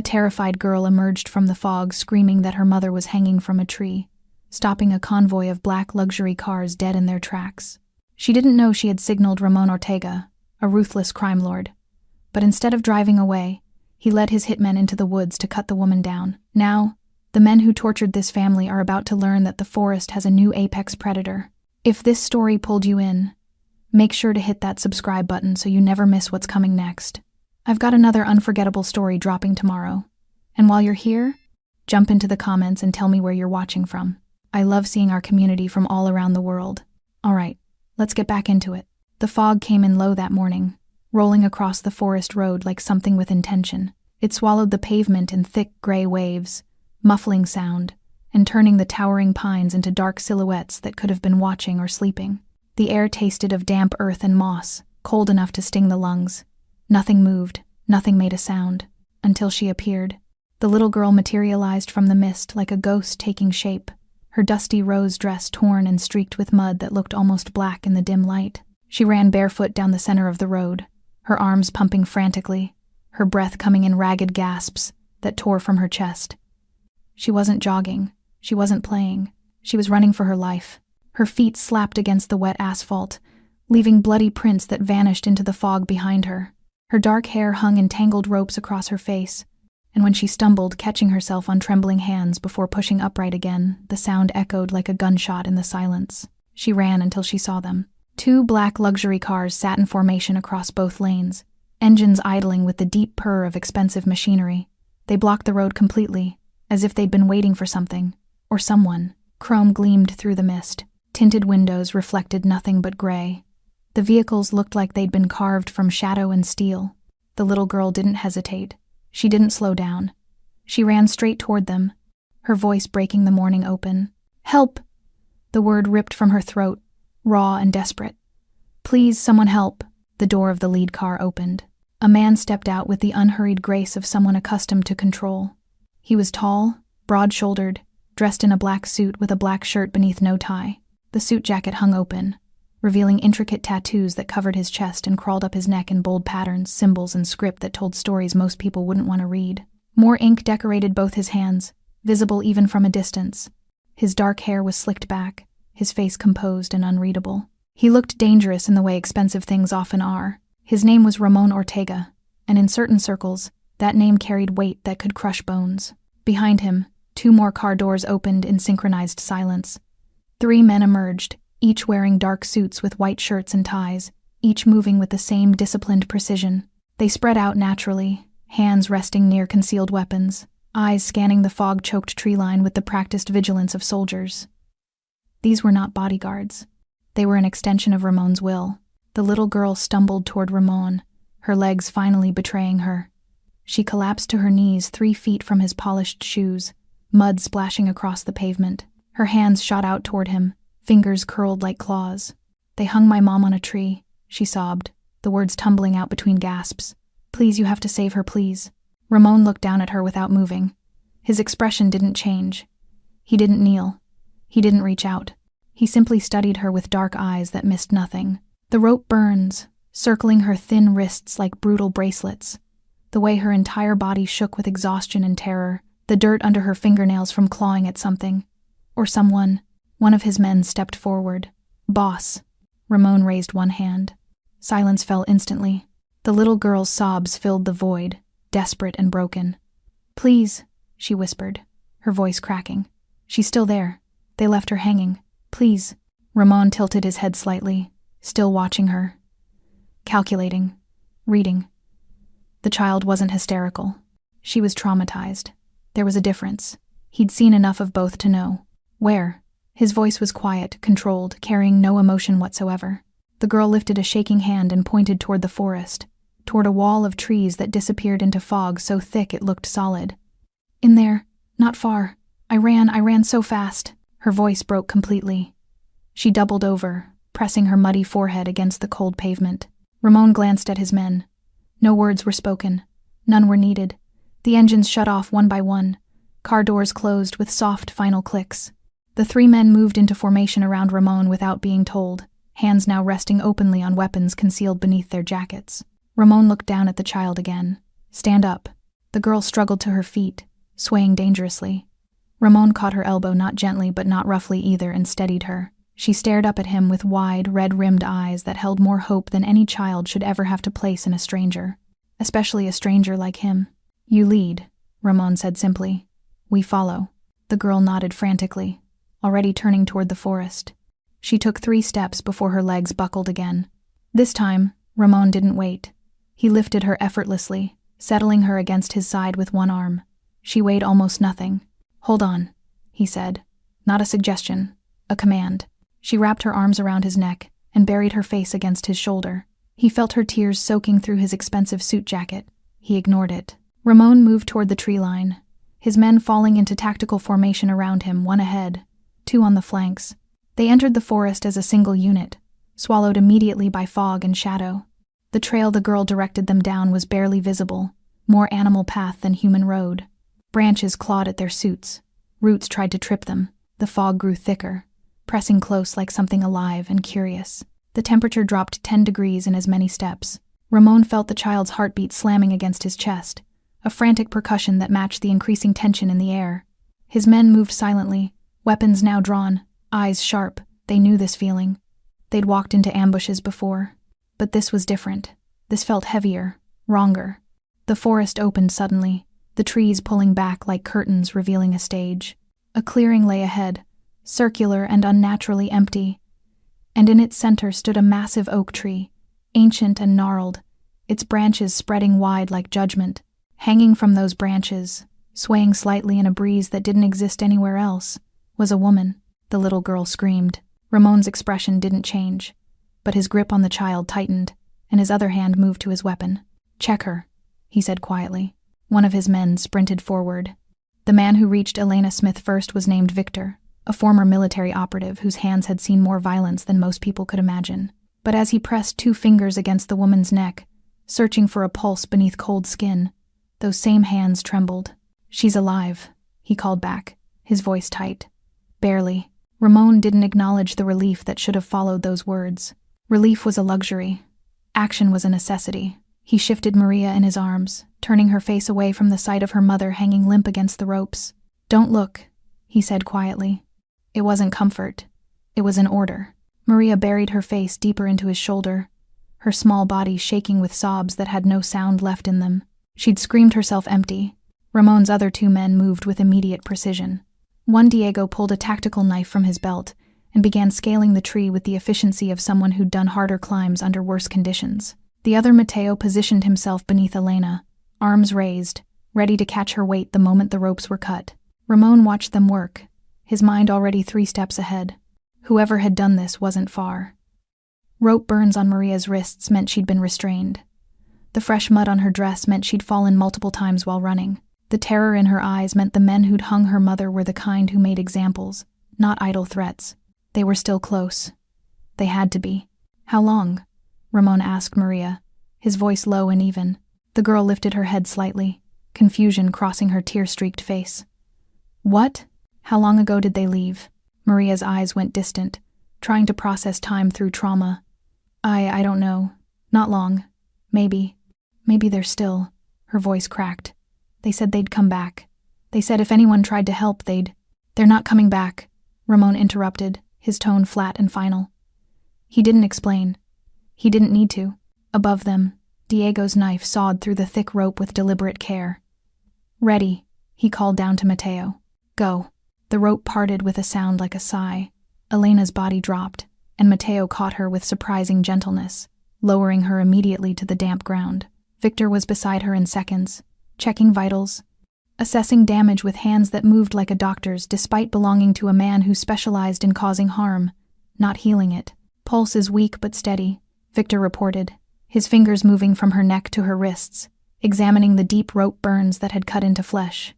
A terrified girl emerged from the fog screaming that her mother was hanging from a tree, stopping a convoy of black luxury cars dead in their tracks. She didn't know she had signaled Ramon Ortega, a ruthless crime lord. But instead of driving away, he led his hitmen into the woods to cut the woman down. Now, the men who tortured this family are about to learn that the forest has a new apex predator. If this story pulled you in, make sure to hit that subscribe button so you never miss what's coming next. I've got another unforgettable story dropping tomorrow. And while you're here, jump into the comments and tell me where you're watching from. I love seeing our community from all around the world. All right, let's get back into it. The fog came in low that morning, rolling across the forest road like something with intention. It swallowed the pavement in thick gray waves, muffling sound, and turning the towering pines into dark silhouettes that could have been watching or sleeping. The air tasted of damp earth and moss, cold enough to sting the lungs. Nothing moved, nothing made a sound, until she appeared. The little girl materialized from the mist like a ghost taking shape, her dusty rose dress torn and streaked with mud that looked almost black in the dim light. She ran barefoot down the center of the road, her arms pumping frantically, her breath coming in ragged gasps that tore from her chest. She wasn't jogging, she wasn't playing, she was running for her life. Her feet slapped against the wet asphalt, leaving bloody prints that vanished into the fog behind her. Her dark hair hung in tangled ropes across her face, and when she stumbled, catching herself on trembling hands before pushing upright again, the sound echoed like a gunshot in the silence. She ran until she saw them. 2 black luxury cars sat in formation across both lanes, engines idling with the deep purr of expensive machinery. They blocked the road completely, as if they'd been waiting for something, or someone. Chrome gleamed through the mist. Tinted windows reflected nothing but gray. The vehicles looked like they'd been carved from shadow and steel. The little girl didn't hesitate. She didn't slow down. She ran straight toward them, her voice breaking the morning open. "Help!" The word ripped from her throat, raw and desperate. "Please, someone help." The door of the lead car opened. A man stepped out with the unhurried grace of someone accustomed to control. He was tall, broad-shouldered, dressed in a black suit with a black shirt beneath no tie. The suit jacket hung open, revealing intricate tattoos that covered his chest and crawled up his neck in bold patterns, symbols, and script that told stories most people wouldn't want to read. More ink decorated both his hands, visible even from a distance. His dark hair was slicked back, his face composed and unreadable. He looked dangerous in the way expensive things often are. His name was Ramon Ortega, and in certain circles, that name carried weight that could crush bones. Behind him, 2 more car doors opened in synchronized silence. 3 men emerged, each wearing dark suits with white shirts and ties, each moving with the same disciplined precision. They spread out naturally, hands resting near concealed weapons, eyes scanning the fog-choked tree line with the practiced vigilance of soldiers. These were not bodyguards. They were an extension of Ramon's will. The little girl stumbled toward Ramon, her legs finally betraying her. She collapsed to her knees 3 feet from his polished shoes, mud splashing across the pavement. Her hands shot out toward him, fingers curled like claws. "They hung my mom on a tree," she sobbed, the words tumbling out between gasps. "Please, you have to save her, please." Ramon looked down at her without moving. His expression didn't change. He didn't kneel. He didn't reach out. He simply studied her with dark eyes that missed nothing. The rope burns, circling her thin wrists like brutal bracelets. The way her entire body shook with exhaustion and terror, the dirt under her fingernails from clawing at something. Or someone. One of his men stepped forward. "Boss." Ramon raised one hand. Silence fell instantly. The little girl's sobs filled the void, desperate and broken. "Please," she whispered, her voice cracking. "She's still there. They left her hanging. Please." Ramon tilted his head slightly, still watching her. Calculating. Reading. The child wasn't hysterical. She was traumatized. There was a difference. He'd seen enough of both to know. "Where?" His voice was quiet, controlled, carrying no emotion whatsoever. The girl lifted a shaking hand and pointed toward the forest, toward a wall of trees that disappeared into fog so thick it looked solid. "In there, not far. I ran so fast." Her voice broke completely. She doubled over, pressing her muddy forehead against the cold pavement. Ramon glanced at his men. No words were spoken. None were needed. The engines shut off one by one. Car doors closed with soft final clicks. The 3 men moved into formation around Ramon without being told, hands now resting openly on weapons concealed beneath their jackets. Ramon looked down at the child again. "Stand up." The girl struggled to her feet, swaying dangerously. Ramon caught her elbow, not gently but not roughly either, and steadied her. She stared up at him with wide, red-rimmed eyes that held more hope than any child should ever have to place in a stranger. Especially a stranger like him. "You lead," Ramon said simply. "We follow." The girl nodded frantically, already turning toward the forest. She took 3 steps before her legs buckled again. This time, Ramon didn't wait. He lifted her effortlessly, settling her against his side with one arm. She weighed almost nothing. "Hold on," he said. Not a suggestion, a command. She wrapped her arms around his neck and buried her face against his shoulder. He felt her tears soaking through his expensive suit jacket. He ignored it. Ramon moved toward the tree line, his men falling into tactical formation around him, 1 ahead, 2 on the flanks. They entered the forest as a single unit, swallowed immediately by fog and shadow. The trail the girl directed them down was barely visible, more animal path than human road. Branches clawed at their suits. Roots tried to trip them. The fog grew thicker, pressing close like something alive and curious. The temperature dropped 10 degrees in as many steps. Ramon felt the child's heartbeat slamming against his chest, a frantic percussion that matched the increasing tension in the air. His men moved silently, weapons now drawn, eyes sharp. They knew this feeling. They'd walked into ambushes before. But this was different. This felt heavier, wronger. The forest opened suddenly, the trees pulling back like curtains revealing a stage. A clearing lay ahead, circular and unnaturally empty, and in its center stood a massive oak tree, ancient and gnarled, its branches spreading wide like judgment. Hanging from those branches, swaying slightly in a breeze that didn't exist anywhere else, was a woman. The little girl screamed. Ramon's expression didn't change, but his grip on the child tightened, and his other hand moved to his weapon. "Check her," he said quietly. One of his men sprinted forward. The man who reached Elena Smith first was named Victor, a former military operative whose hands had seen more violence than most people could imagine. But as he pressed 2 fingers against the woman's neck, searching for a pulse beneath cold skin, those same hands trembled. "She's alive," he called back, his voice tight. Barely. Ramon didn't acknowledge the relief that should have followed those words. Relief was a luxury. Action was a necessity. He shifted Maria in his arms, turning her face away from the sight of her mother hanging limp against the ropes. "Don't look," he said quietly. It wasn't comfort. It was an order. Maria buried her face deeper into his shoulder, her small body shaking with sobs that had no sound left in them. She'd screamed herself empty. Ramon's other 2 men moved with immediate precision. One, Diego, pulled a tactical knife from his belt and began scaling the tree with the efficiency of someone who'd done harder climbs under worse conditions. The other, Mateo, positioned himself beneath Elena, arms raised, ready to catch her weight the moment the ropes were cut. Ramon watched them work, his mind already 3 steps ahead. Whoever had done this wasn't far. Rope burns on Maria's wrists meant she'd been restrained. The fresh mud on her dress meant she'd fallen multiple times while running. The terror in her eyes meant the men who'd hung her mother were the kind who made examples, not idle threats. They were still close. They had to be. "How long?" Ramon asked Maria, his voice low and even. The girl lifted her head slightly, confusion crossing her tear-streaked face. "What? How long ago did they leave?" Maria's eyes went distant, trying to process time through trauma. I don't know. Not long. Maybe they're still." Her voice cracked. "They said they'd come back. They said if anyone tried to help, they'd—" "They're not coming back," Ramon interrupted, his tone flat and final. He didn't explain. He didn't need to. Above them, Diego's knife sawed through the thick rope with deliberate care. "Ready," he called down to Mateo. "Go." The rope parted with a sound like a sigh. Elena's body dropped, and Mateo caught her with surprising gentleness, lowering her immediately to the damp ground. Victor was beside her in seconds, checking vitals, assessing damage with hands that moved like a doctor's despite belonging to a man who specialized in causing harm, not healing it. "Pulse is weak but steady," Victor reported, his fingers moving from her neck to her wrists, examining the deep rope burns that had cut into flesh.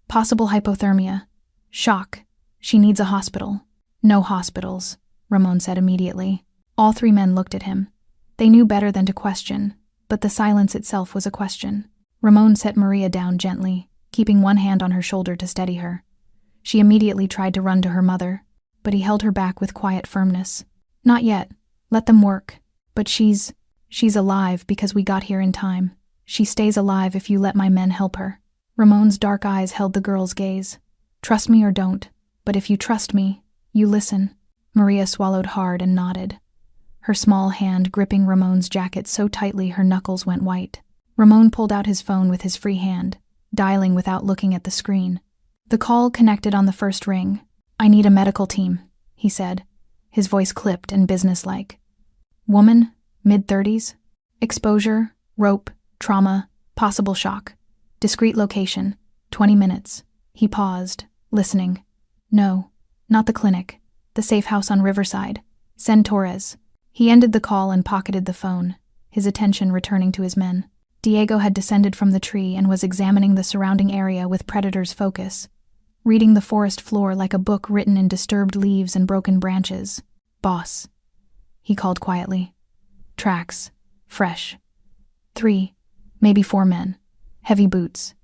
"Possible hypothermia. Shock. She needs a hospital." "No hospitals," Ramon said immediately. All 3 men looked at him. They knew better than to question, but the silence itself was a question. Ramon set Maria down gently, keeping one hand on her shoulder to steady her. She immediately tried to run to her mother, but he held her back with quiet firmness. "Not yet. Let them work. But she's alive because we got here in time. She stays alive if you let my men help her. Ramon's dark eyes held the girl's gaze. Trust me or don't, but if you trust me, you listen. Maria swallowed hard and nodded, her small hand gripping Ramon's jacket so tightly her knuckles went white. Ramon pulled out his phone with his free hand, dialing without looking at the screen. The call connected on the first ring. I need a medical team, he said, his voice clipped and businesslike. Woman, mid-30s, exposure, rope, trauma, possible shock. Discrete location, 20 minutes. He paused, listening. No, not the clinic. The safe house on Riverside. Send Torres. He ended the call and pocketed the phone, his attention returning to his men. Diego had descended from the tree and was examining the surrounding area with predator's focus, reading the forest floor like a book written in disturbed leaves and broken branches. Boss, he called quietly. Tracks. Fresh. 3, maybe 4 men. Heavy boots.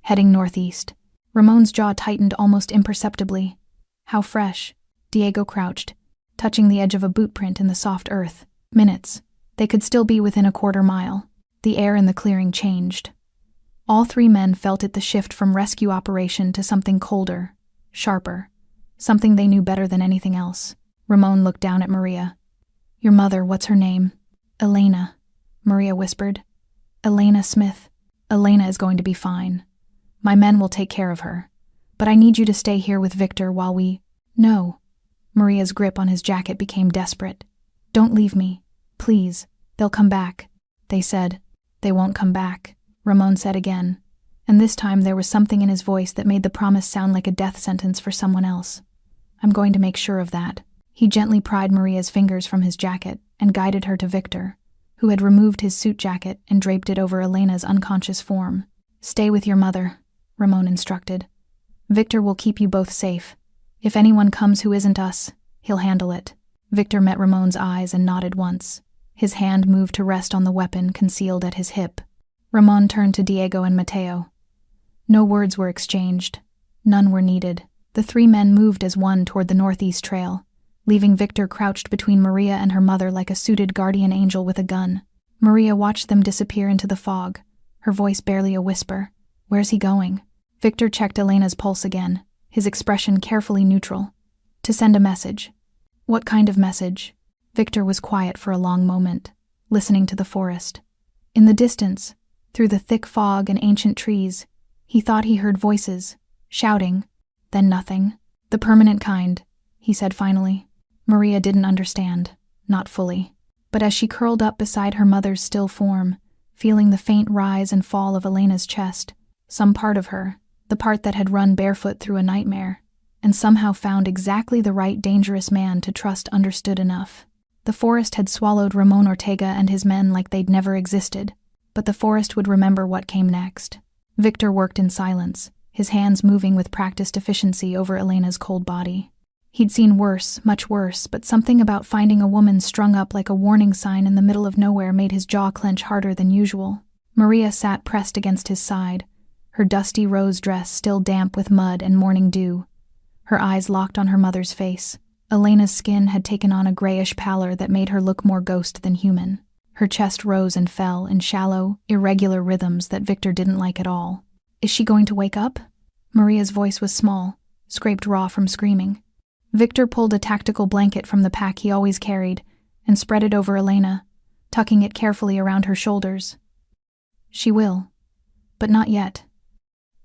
Heading northeast. Ramon's jaw tightened almost imperceptibly. How fresh. Diego crouched, touching the edge of a boot print in the soft earth. Minutes. They could still be within a quarter mile. The air in the clearing changed. All 3 men felt it, the shift from rescue operation to something colder, sharper, something they knew better than anything else. Ramon looked down at Maria. Your mother, what's her name? Elena, Maria whispered. Elena Smith. Elena is going to be fine. My men will take care of her. But I need you to stay here with Victor while we… No. Maria's grip on his jacket became desperate. Don't leave me. Please. They'll come back. They said. They won't come back, Ramon said again. And this time there was something in his voice that made the promise sound like a death sentence for someone else. I'm going to make sure of that. He gently pried Maria's fingers from his jacket and guided her to Victor, who had removed his suit jacket and draped it over Elena's unconscious form. Stay with your mother, Ramon instructed. Victor will keep you both safe. If anyone comes who isn't us, he'll handle it. Victor met Ramon's eyes and nodded once. His hand moved to rest on the weapon concealed at his hip. Ramon turned to Diego and Mateo. No words were exchanged. None were needed. The 3 men moved as one toward the northeast trail, leaving Victor crouched between Maria and her mother like a suited guardian angel with a gun. Maria watched them disappear into the fog, her voice barely a whisper. Where's he going? Victor checked Elena's pulse again, his expression carefully neutral. To send a message. What kind of message? Victor was quiet for a long moment, listening to the forest. In the distance, through the thick fog and ancient trees, he thought he heard voices, shouting, then nothing. The permanent kind, he said finally. Maria didn't understand, not fully. But as she curled up beside her mother's still form, feeling the faint rise and fall of Elena's chest, some part of her, the part that had run barefoot through a nightmare, and somehow found exactly the right dangerous man to trust, understood enough. The forest had swallowed Ramon Ortega and his men like they'd never existed, but the forest would remember what came next. Victor worked in silence, his hands moving with practiced efficiency over Elena's cold body. He'd seen worse, much worse, but something about finding a woman strung up like a warning sign in the middle of nowhere made his jaw clench harder than usual. Maria sat pressed against his side, her dusty rose dress still damp with mud and morning dew, her eyes locked on her mother's face. Elena's skin had taken on a grayish pallor that made her look more ghost than human. Her chest rose and fell in shallow, irregular rhythms that Victor didn't like at all. Is she going to wake up? Maria's voice was small, scraped raw from screaming. Victor pulled a tactical blanket from the pack he always carried and spread it over Elena, tucking it carefully around her shoulders. She will, but not yet.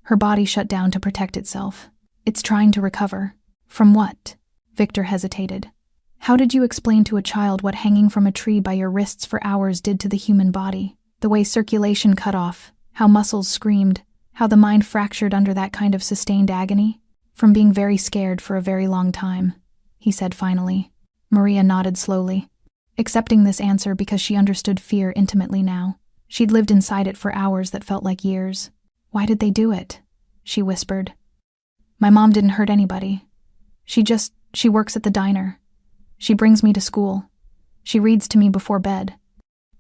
Her body shut down to protect itself. It's trying to recover. From what? Victor hesitated. How did you explain to a child what hanging from a tree by your wrists for hours did to the human body? The way circulation cut off, how muscles screamed, how the mind fractured under that kind of sustained agony? From being very scared for a very long time, he said finally. Maria nodded slowly, accepting this answer because she understood fear intimately now. She'd lived inside it for hours that felt like years. Why did they do it? She whispered. My mom didn't hurt anybody. She works at the diner. She brings me to school. She reads to me before bed.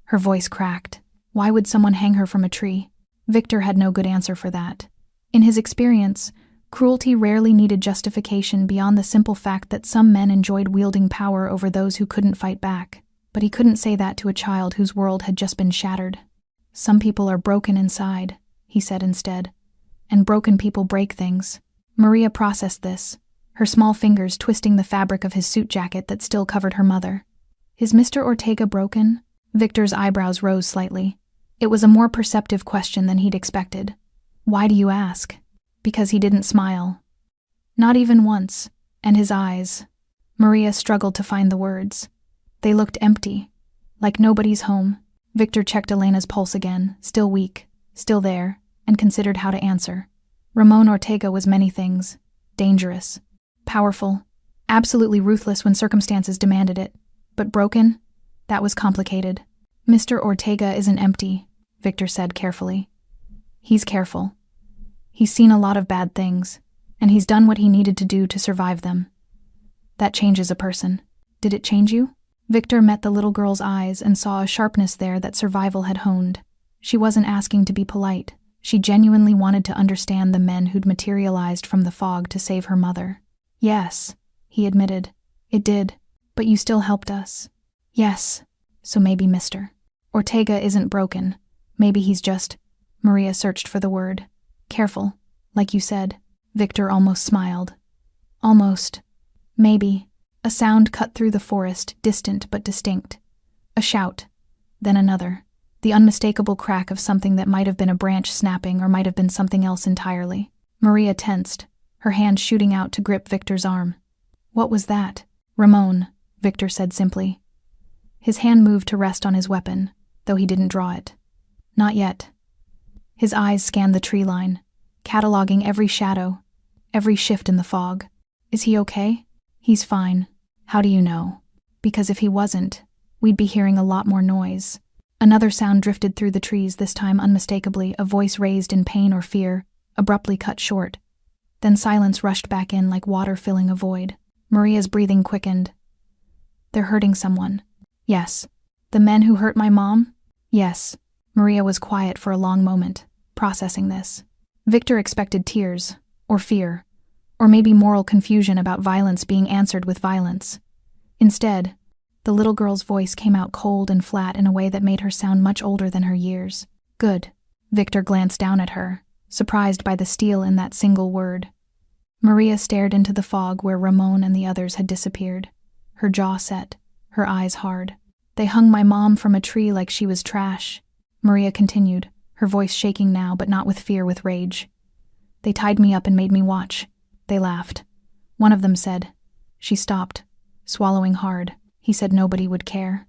Her voice cracked. Why would someone hang her from a tree? Victor had no good answer for that. In his experience, cruelty rarely needed justification beyond the simple fact that some men enjoyed wielding power over those who couldn't fight back. But he couldn't say that to a child whose world had just been shattered. Some people are broken inside, he said instead. And broken people break things. Maria processed this, her small fingers twisting the fabric of his suit jacket that still covered her mother. Is Mr. Ortega broken? Victor's eyebrows rose slightly. It was a more perceptive question than he'd expected. Why do you ask? Because he didn't smile. Not even once. And his eyes. Maria struggled to find the words. They looked empty. Like nobody's home. Victor checked Elena's pulse again, still weak, still there, and considered how to answer. Ramon Ortega was many things. Dangerous. Powerful. Absolutely ruthless when circumstances demanded it. But broken? That was complicated. Mr. Ortega isn't empty, Victor said carefully. He's careful. He's seen a lot of bad things, and he's done what he needed to do to survive them. That changes a person. Did it change you? Victor met the little girl's eyes and saw a sharpness there that survival had honed. She wasn't asking to be polite. She genuinely wanted to understand the men who'd materialized from the fog to save her mother. Yes, he admitted. It did. But you still helped us. Yes. So maybe Mr. Ortega isn't broken. Maybe he's just... Maria searched for the word. Careful, like you said. Victor almost smiled. Almost. Maybe. A sound cut through the forest, distant but distinct. A shout. Then another. The unmistakable crack of something that might have been a branch snapping or might have been something else entirely. Maria tensed, her hand shooting out to grip Victor's arm. What was that? Ramon, Victor said simply. His hand moved to rest on his weapon, though he didn't draw it. Not yet. His eyes scanned the tree line, cataloging every shadow, every shift in the fog. Is he okay? He's fine. How do you know? Because if he wasn't, we'd be hearing a lot more noise. Another sound drifted through the trees, this time unmistakably, a voice raised in pain or fear, abruptly cut short. Then silence rushed back in like water filling a void. Maria's breathing quickened. They're hurting someone. Yes. The men who hurt my mom? Yes. Maria was quiet for a long moment, processing this. Victor expected tears, or fear, or maybe moral confusion about violence being answered with violence. Instead, the little girl's voice came out cold and flat in a way that made her sound much older than her years. Good. Victor glanced down at her, surprised by the steel in that single word. Maria stared into the fog where Ramon and the others had disappeared, her jaw set, her eyes hard. They hung my mom from a tree like she was trash. Maria continued, her voice shaking now but not with fear, with rage. They tied me up and made me watch. They laughed. One of them said. She stopped, swallowing hard. He said nobody would care.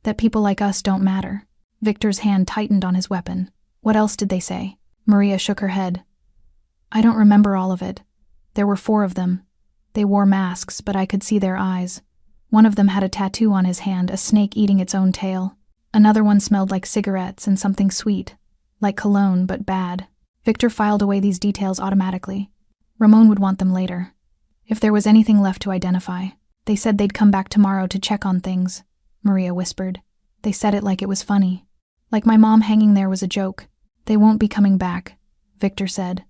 That people like us don't matter. Victor's hand tightened on his weapon. What else did they say? Maria shook her head. I don't remember all of it. There were 4 of them. They wore masks, but I could see their eyes. One of them had a tattoo on his hand, a snake eating its own tail. Another one smelled like cigarettes and something sweet, like cologne, but bad. Victor filed away these details automatically. Ramon would want them later. If there was anything left to identify. They said they'd come back tomorrow to check on things, Maria whispered. They said it like it was funny. Like my mom hanging there was a joke. They won't be coming back, Victor said.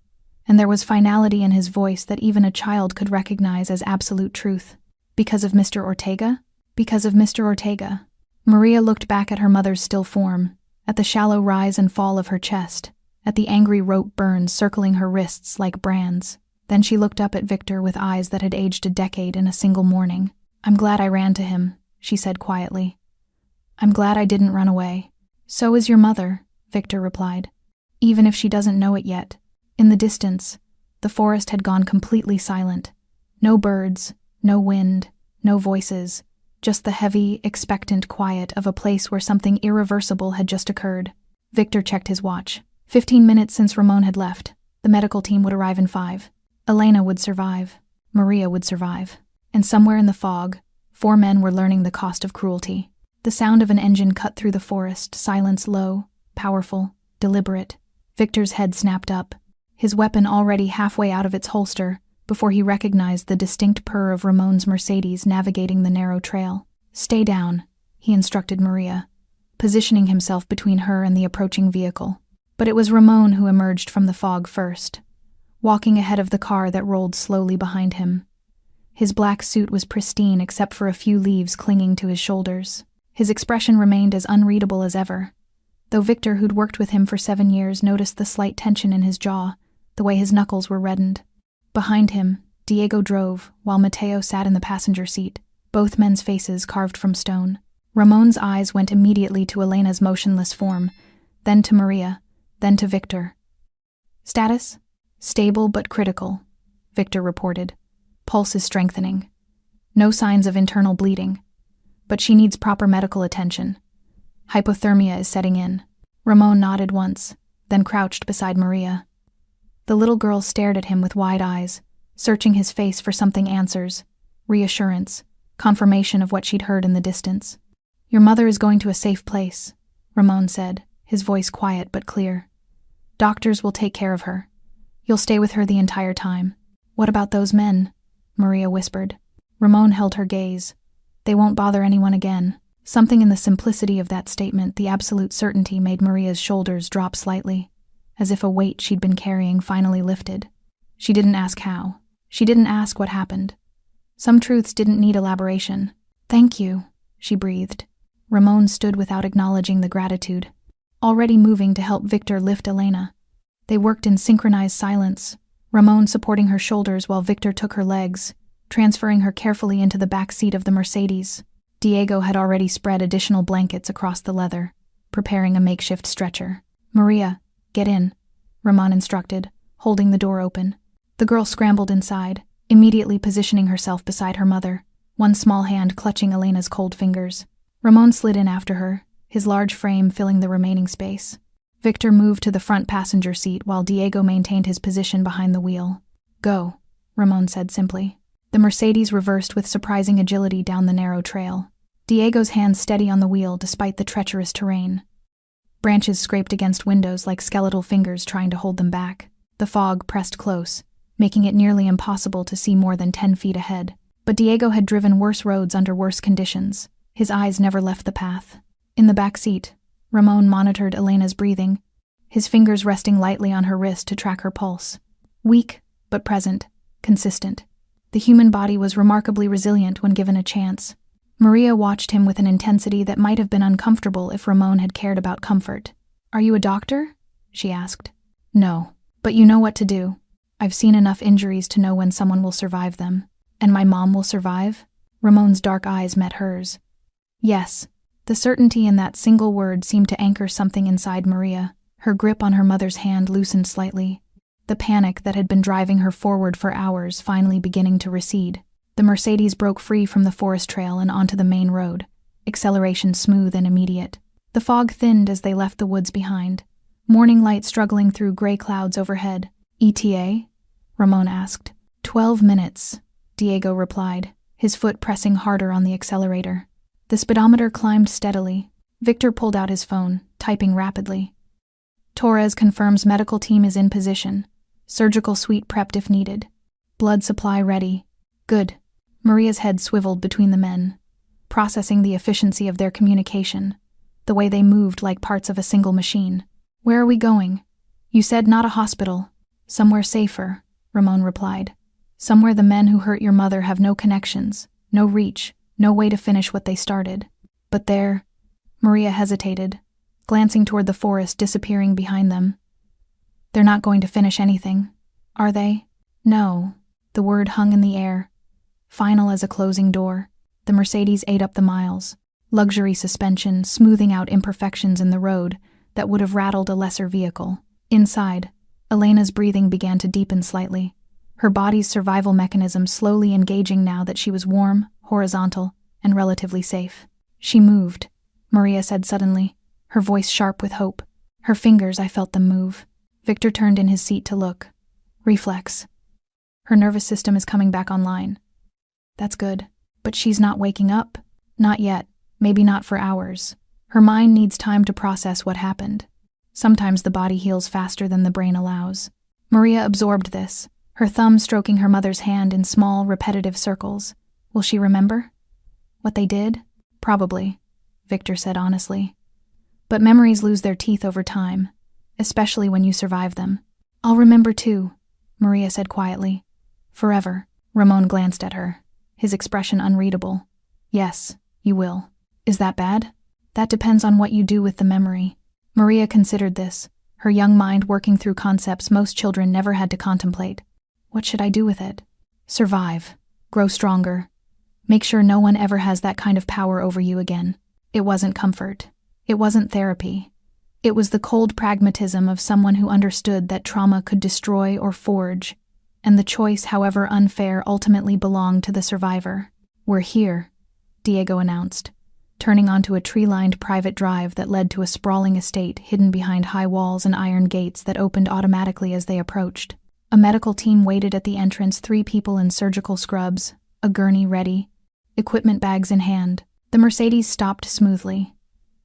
And there was finality in his voice that even a child could recognize as absolute truth. Because of Mr. Ortega? Because of Mr. Ortega. Maria looked back at her mother's still form, at the shallow rise and fall of her chest, at the angry rope burns circling her wrists like brands. Then she looked up at Victor with eyes that had aged a decade in a single morning. I'm glad I ran to him, she said quietly. I'm glad I didn't run away. So is your mother, Victor replied. Even if she doesn't know it yet. In the distance, the forest had gone completely silent. No birds, no wind, no voices, just the heavy, expectant quiet of a place where something irreversible had just occurred. Victor checked his watch. 15 minutes since Ramon had left. The medical team would arrive in 5. Elena would survive. Maria would survive. And somewhere in the fog, 4 men were learning the cost of cruelty. The sound of an engine cut through the forest, silence low, powerful, deliberate. Victor's head snapped up, his weapon already halfway out of its holster, before he recognized the distinct purr of Ramon's Mercedes navigating the narrow trail. Stay down, he instructed Maria, positioning himself between her and the approaching vehicle. But it was Ramon who emerged from the fog first, walking ahead of the car that rolled slowly behind him. His black suit was pristine except for a few leaves clinging to his shoulders. His expression remained as unreadable as ever. though Victor, who'd worked with him for 7 years, noticed the slight tension in his jaw, the way his knuckles were reddened. Behind him, Diego drove, while Mateo sat in the passenger seat, both men's faces carved from stone. Ramon's eyes went immediately to Elena's motionless form, then to Maria, then to Victor. Status? Stable but critical, Victor reported. Pulse is strengthening. No signs of internal bleeding, but she needs proper medical attention. Hypothermia is setting in. Ramon nodded once, then crouched beside Maria. The little girl stared at him with wide eyes, searching his face for something: answers, reassurance, confirmation of what she'd heard in the distance. Your mother is going to a safe place, Ramon said, his voice quiet but clear. Doctors will take care of her. You'll stay with her the entire time. What about those men? Maria whispered. Ramon held her gaze. They won't bother anyone again. Something in the simplicity of that statement, the absolute certainty, made Maria's shoulders drop slightly, as if a weight she'd been carrying finally lifted. She didn't ask how. She didn't ask what happened. Some truths didn't need elaboration. Thank you, she breathed. Ramon stood without acknowledging the gratitude, already moving to help Victor lift Elena. They worked in synchronized silence, Ramon supporting her shoulders while Victor took her legs, transferring her carefully into the back seat of the Mercedes. Diego had already spread additional blankets across the leather, preparing a makeshift stretcher. Maria, get in, Ramon instructed, holding the door open. The girl scrambled inside, immediately positioning herself beside her mother, one small hand clutching Elena's cold fingers. Ramon slid in after her, his large frame filling the remaining space. Victor moved to the front passenger seat while Diego maintained his position behind the wheel. Go, Ramon said simply. The Mercedes reversed with surprising agility down the narrow trail, Diego's hands steady on the wheel despite the treacherous terrain. Branches scraped against windows like skeletal fingers trying to hold them back. The fog pressed close, making it nearly impossible to see more than 10 feet ahead. But Diego had driven worse roads under worse conditions. His eyes never left the path. In the back seat, Ramon monitored Elena's breathing, his fingers resting lightly on her wrist to track her pulse. Weak, but present, consistent. The human body was remarkably resilient when given a chance. Maria watched him with an intensity that might have been uncomfortable if Ramon had cared about comfort. Are you a doctor? She asked. No, but you know what to do. I've seen enough injuries to know when someone will survive them. And my mom will survive? Ramon's dark eyes met hers. Yes. The certainty in that single word seemed to anchor something inside Maria. Her grip on her mother's hand loosened slightly, the panic that had been driving her forward for hours finally beginning to recede. The Mercedes broke free from the forest trail and onto the main road, acceleration smooth and immediate. The fog thinned as they left the woods behind, morning light struggling through gray clouds overhead. ETA? Ramon asked. 12 minutes, Diego replied, his foot pressing harder on the accelerator. The speedometer climbed steadily. Victor pulled out his phone, typing rapidly. Torres confirms medical team is in position. Surgical suite prepped if needed. Blood supply ready. Good. Maria's head swiveled between the men, processing the efficiency of their communication, the way they moved like parts of a single machine. Where are we going? You said not a hospital. Somewhere safer, Ramon replied. Somewhere the men who hurt your mother have no connections, no reach, no way to finish what they started. But there, Maria hesitated, glancing toward the forest disappearing behind them. They're not going to finish anything, are they? No. The word hung in the air, final as a closing door. The Mercedes ate up the miles, luxury suspension smoothing out imperfections in the road that would have rattled a lesser vehicle. Inside, Elena's breathing began to deepen slightly, her body's survival mechanism slowly engaging now that she was warm, horizontal, and relatively safe. She moved, Maria said suddenly, her voice sharp with hope. Her fingers, I felt them move. Victor turned in his seat to look. Reflex. Her nervous system is coming back online. That's good. But she's not waking up? Not yet. Maybe not for hours. Her mind needs time to process what happened. Sometimes the body heals faster than the brain allows. Maria absorbed this, her thumb stroking her mother's hand in small, repetitive circles. Will she remember? What they did? Probably, Victor said honestly. But memories lose their teeth over time, especially when you survive them. I'll remember too, Maria said quietly. Forever. Ramon glanced at her, his expression unreadable. Yes, you will. Is that bad? That depends on what you do with the memory. Maria considered this, her young mind working through concepts most children never had to contemplate. What should I do with it? Survive. Grow stronger. Make sure no one ever has that kind of power over you again. It wasn't comfort. It wasn't therapy. It was the cold pragmatism of someone who understood that trauma could destroy or forge, and the choice, however unfair, ultimately belonged to the survivor. "We're here," Diego announced, turning onto a tree-lined private drive that led to a sprawling estate hidden behind high walls and iron gates that opened automatically as they approached. A medical team waited at the entrance, 3 people in surgical scrubs, a gurney ready, equipment bags in hand. The Mercedes stopped smoothly.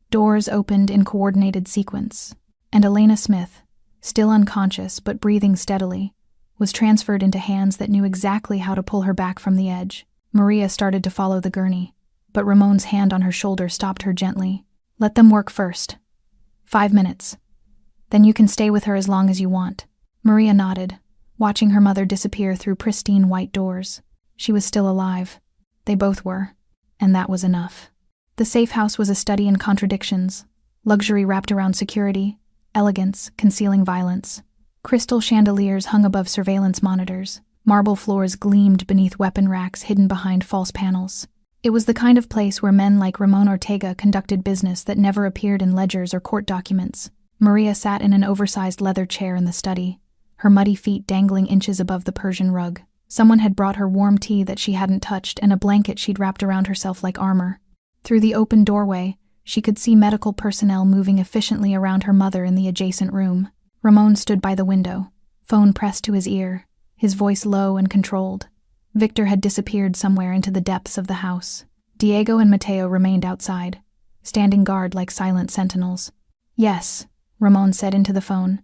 Doors opened in coordinated sequence, and Elena Smith, still unconscious but breathing steadily, was transferred into hands that knew exactly how to pull her back from the edge. Maria started to follow the gurney, but Ramon's hand on her shoulder stopped her gently. "Let them work first. 5 minutes. Then you can stay with her as long as you want." Maria nodded, watching her mother disappear through pristine white doors. She was still alive. They both were, and that was enough. The safe house was a study in contradictions, luxury wrapped around security, elegance concealing violence. Crystal chandeliers hung above surveillance monitors. Marble floors gleamed beneath weapon racks hidden behind false panels. It was the kind of place where men like Ramon Ortega conducted business that never appeared in ledgers or court documents. Maria sat in an oversized leather chair in the study, her muddy feet dangling inches above the Persian rug. Someone had brought her warm tea that she hadn't touched and a blanket she'd wrapped around herself like armor. Through the open doorway, she could see medical personnel moving efficiently around her mother in the adjacent room. Ramon stood by the window, phone pressed to his ear, his voice low and controlled. Victor had disappeared somewhere into the depths of the house. Diego and Mateo remained outside, standing guard like silent sentinels. "Yes," Ramon said into the phone.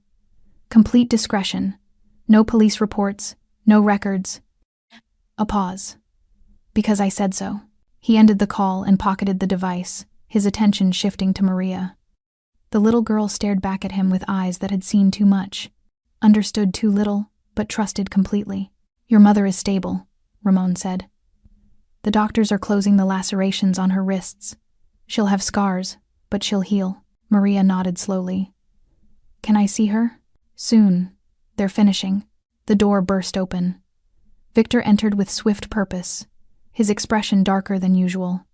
"Complete discretion. No police reports, no records." A pause. "Because I said so." He ended the call and pocketed the device, his attention shifting to Maria. The little girl stared back at him with eyes that had seen too much, understood too little, but trusted completely. "Your mother is stable," Ramon said. "The doctors are closing the lacerations on her wrists. She'll have scars, but she'll heal." Maria nodded slowly. "Can I see her?" "Soon. They're finishing." The door burst open. Victor entered with swift purpose, his expression darker than usual.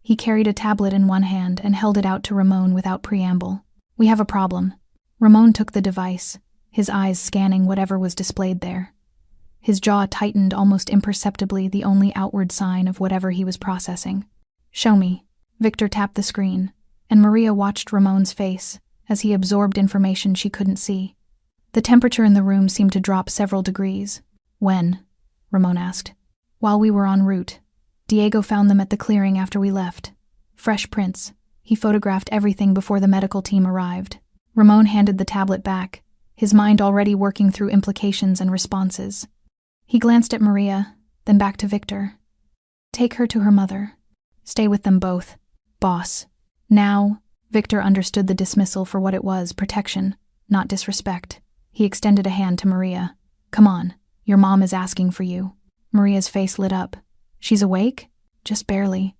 He carried a tablet in one hand and held it out to Ramon without preamble. "We have a problem." Ramon took the device, his eyes scanning whatever was displayed there. His jaw tightened almost imperceptibly, the only outward sign of whatever he was processing. "Show me." Victor tapped the screen, and Maria watched Ramon's face as he absorbed information she couldn't see. The temperature in the room seemed to drop several degrees. "When?" Ramon asked. "While we were en route. Diego found them at the clearing after we left. Fresh prints. He photographed everything before the medical team arrived." Ramon handed the tablet back, his mind already working through implications and responses. He glanced at Maria, then back to Victor. "Take her to her mother. Stay with them both. Boss." Now, Victor understood the dismissal for what it was, protection, not disrespect. He extended a hand to Maria. "Come on, your mom is asking for you." Maria's face lit up. "She's awake?" "Just barely.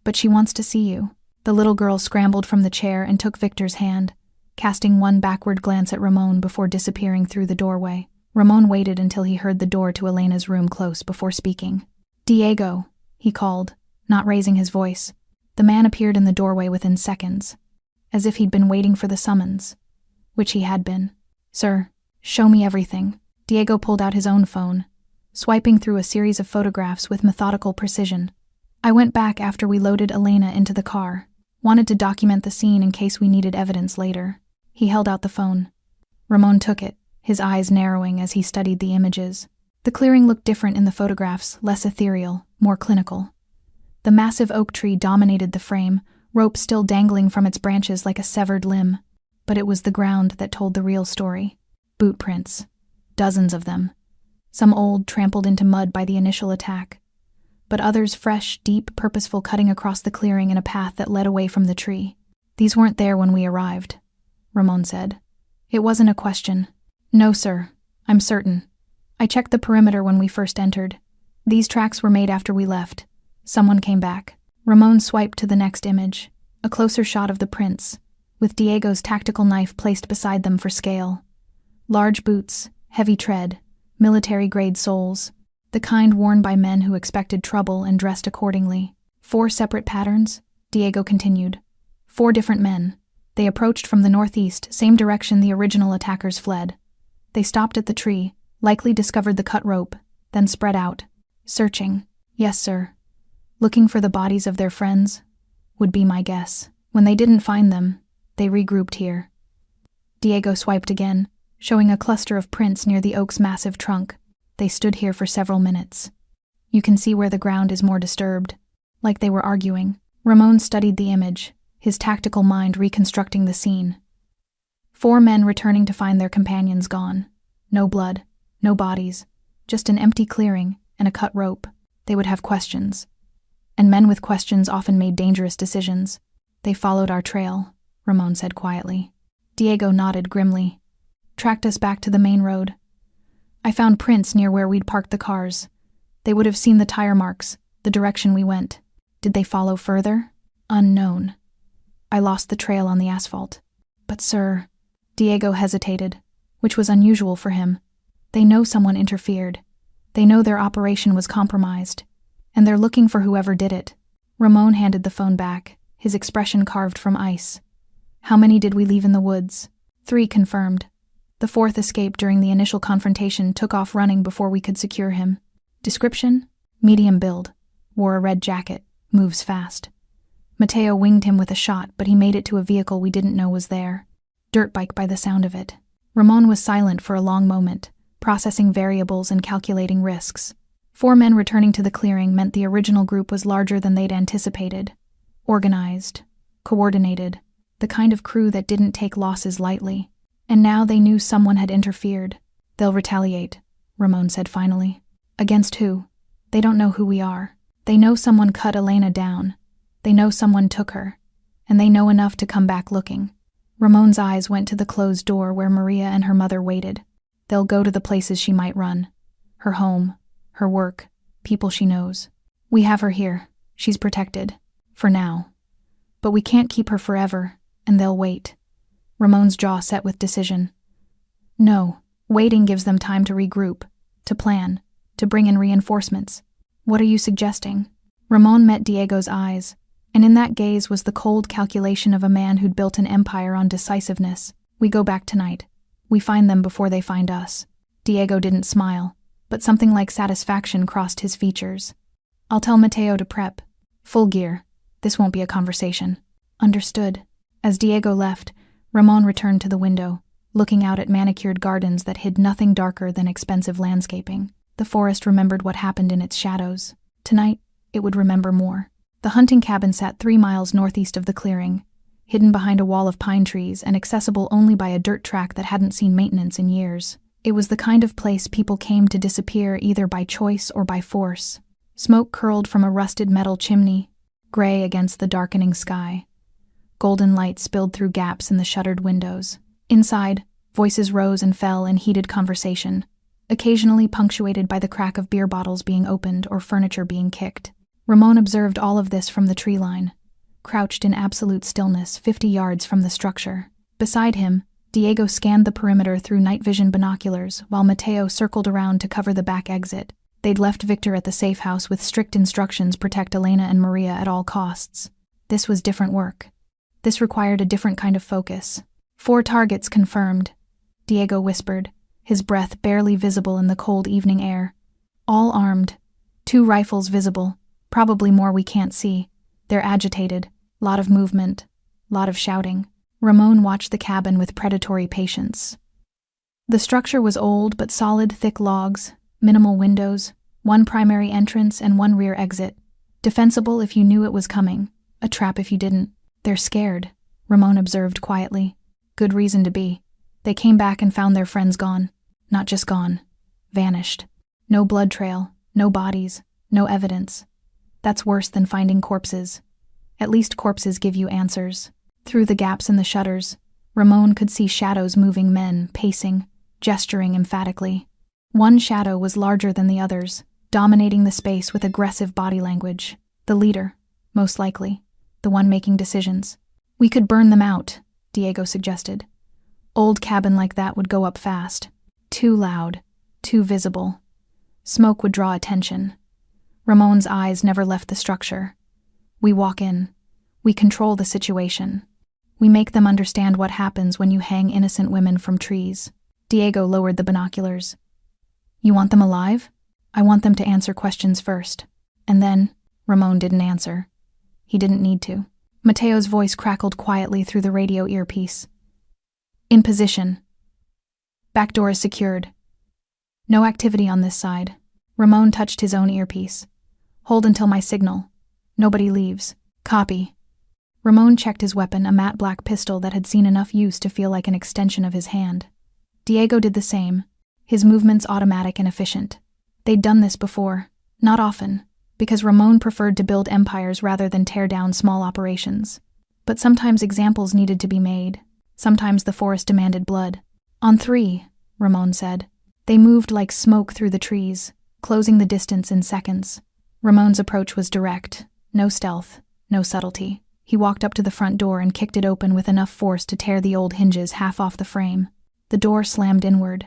But she wants to see you." The little girl scrambled from the chair and took Victor's hand, casting one backward glance at Ramon before disappearing through the doorway. Ramon waited until he heard the door to Elena's room close before speaking. "Diego," he called, not raising his voice. The man appeared in the doorway within seconds, as if he'd been waiting for the summons, which he had been. "Sir, show me everything." Diego pulled out his own phone, swiping through a series of photographs with methodical precision. "I went back after we loaded Elena into the car. Wanted to document the scene in case we needed evidence later." He held out the phone. Ramon took it, his eyes narrowing as he studied the images. The clearing looked different in the photographs, less ethereal, more clinical. The massive oak tree dominated the frame, rope still dangling from its branches like a severed limb. But it was the ground that told the real story. Boot prints. Dozens of them. Some old, trampled into mud by the initial attack, but others fresh, deep, purposeful, cutting across the clearing in a path that led away from the tree. "These weren't there when we arrived," Ramon said. "It wasn't a question." "No, sir. I'm certain. I checked the perimeter when we first entered. These tracks were made after we left. Someone came back." Ramon swiped to the next image, a closer shot of the prints, with Diego's tactical knife placed beside them for scale. Large boots, heavy tread, military-grade soles, the kind worn by men who expected trouble and dressed accordingly. 4 separate patterns, Diego continued. 4 different men. They approached from the northeast, same direction the original attackers fled. They stopped at the tree, likely discovered the cut rope, then spread out. Searching. Yes, sir. Looking for the bodies of their friends, would be my guess. When they didn't find them, they regrouped here. Diego swiped again, showing a cluster of prints near the oak's massive trunk. They stood here for several minutes. You can see where the ground is more disturbed, like they were arguing. Ramon studied the image, his tactical mind reconstructing the scene. 4 men returning to find their companions gone. No blood, no bodies, just an empty clearing and a cut rope. They would have questions. And men with questions often made dangerous decisions. They followed our trail, Ramon said quietly. Diego nodded grimly. Tracked us back to the main road. I found prints near where we'd parked the cars. They would have seen the tire marks, the direction we went. Did they follow further? Unknown. I lost the trail on the asphalt. But sir, Diego hesitated, which was unusual for him. They know someone interfered. They know their operation was compromised. And they're looking for whoever did it. Ramon handed the phone back, his expression carved from ice. How many did we leave in the woods? 3 confirmed. The 4th escaped during the initial confrontation, took off running before we could secure him. Description? Medium build. Wore a red jacket. Moves fast. Mateo winged him with a shot, but he made it to a vehicle we didn't know was there. Dirt bike by the sound of it. Ramon was silent for a long moment, processing variables and calculating risks. 4 men returning to the clearing meant the original group was larger than they'd anticipated. Organized. Coordinated. The kind of crew that didn't take losses lightly. And now they knew someone had interfered. They'll retaliate, Ramon said finally. Against who? They don't know who we are. They know someone cut Elena down. They know someone took her. And they know enough to come back looking. Ramon's eyes went to the closed door where Maria and her mother waited. They'll go to the places she might run. Her home, her work, people she knows. We have her here. She's protected. For now. But we can't keep her forever, and they'll wait. Ramon's jaw set with decision. No, waiting gives them time to regroup, to plan, to bring in reinforcements. What are you suggesting? Ramon met Diego's eyes, and in that gaze was the cold calculation of a man who'd built an empire on decisiveness. We go back tonight. We find them before they find us. Diego didn't smile, but something like satisfaction crossed his features. I'll tell Mateo to prep. Full gear. This won't be a conversation. Understood. As Diego left, Ramon returned to the window, looking out at manicured gardens that hid nothing darker than expensive landscaping. The forest remembered what happened in its shadows. Tonight, it would remember more. The hunting cabin sat 3 miles northeast of the clearing, hidden behind a wall of pine trees and accessible only by a dirt track that hadn't seen maintenance in years. It was the kind of place people came to disappear either by choice or by force. Smoke curled from a rusted metal chimney, gray against the darkening sky. Golden light spilled through gaps in the shuttered windows. Inside, voices rose and fell in heated conversation, occasionally punctuated by the crack of beer bottles being opened or furniture being kicked. Ramon observed all of this from the tree line, crouched in absolute stillness 50 yards from the structure. Beside him, Diego scanned the perimeter through night vision binoculars while Mateo circled around to cover the back exit. They'd left Victor at the safe house with strict instructions protect Elena and Maria at all costs. This was different work. This required a different kind of focus. 4 targets confirmed, Diego whispered, his breath barely visible in the cold evening air. All armed. 2 rifles visible, probably more we can't see. They're agitated, lot of movement, lot of shouting. Ramon watched the cabin with predatory patience. The structure was old but solid, thick logs, minimal windows, 1 primary entrance and 1 rear exit. Defensible if you knew it was coming, a trap if you didn't. They're scared, Ramon observed quietly. Good reason to be. They came back and found their friends gone. Not just gone. Vanished. No blood trail, no bodies, no evidence. That's worse than finding corpses. At least corpses give you answers. Through the gaps in the shutters, Ramon could see shadows moving, men pacing, gesturing emphatically. 1 shadow was larger than the others, dominating the space with aggressive body language. The leader, most likely. The one making decisions. We could burn them out, Diego suggested. Old cabin like that would go up fast. Too loud, too visible. Smoke would draw attention. Ramon's eyes never left the structure. We walk in. We control the situation. We make them understand what happens when you hang innocent women from trees. Diego lowered the binoculars. You want them alive? I want them to answer questions first. And then, Ramon didn't answer. He didn't need to. Mateo's voice crackled quietly through the radio earpiece. In position. Back door is secured. No activity on this side. Ramon touched his own earpiece. Hold until my signal. Nobody leaves. Copy. Ramon checked his weapon, a matte black pistol that had seen enough use to feel like an extension of his hand. Diego did the same, his movements automatic and efficient. They'd done this before, not often, because Ramon preferred to build empires rather than tear down small operations. But sometimes examples needed to be made. Sometimes the forest demanded blood. On 3, Ramon said. They moved like smoke through the trees, closing the distance in seconds. Ramon's approach was direct, no stealth, no subtlety. He walked up to the front door and kicked it open with enough force to tear the old hinges half off the frame. The door slammed inward.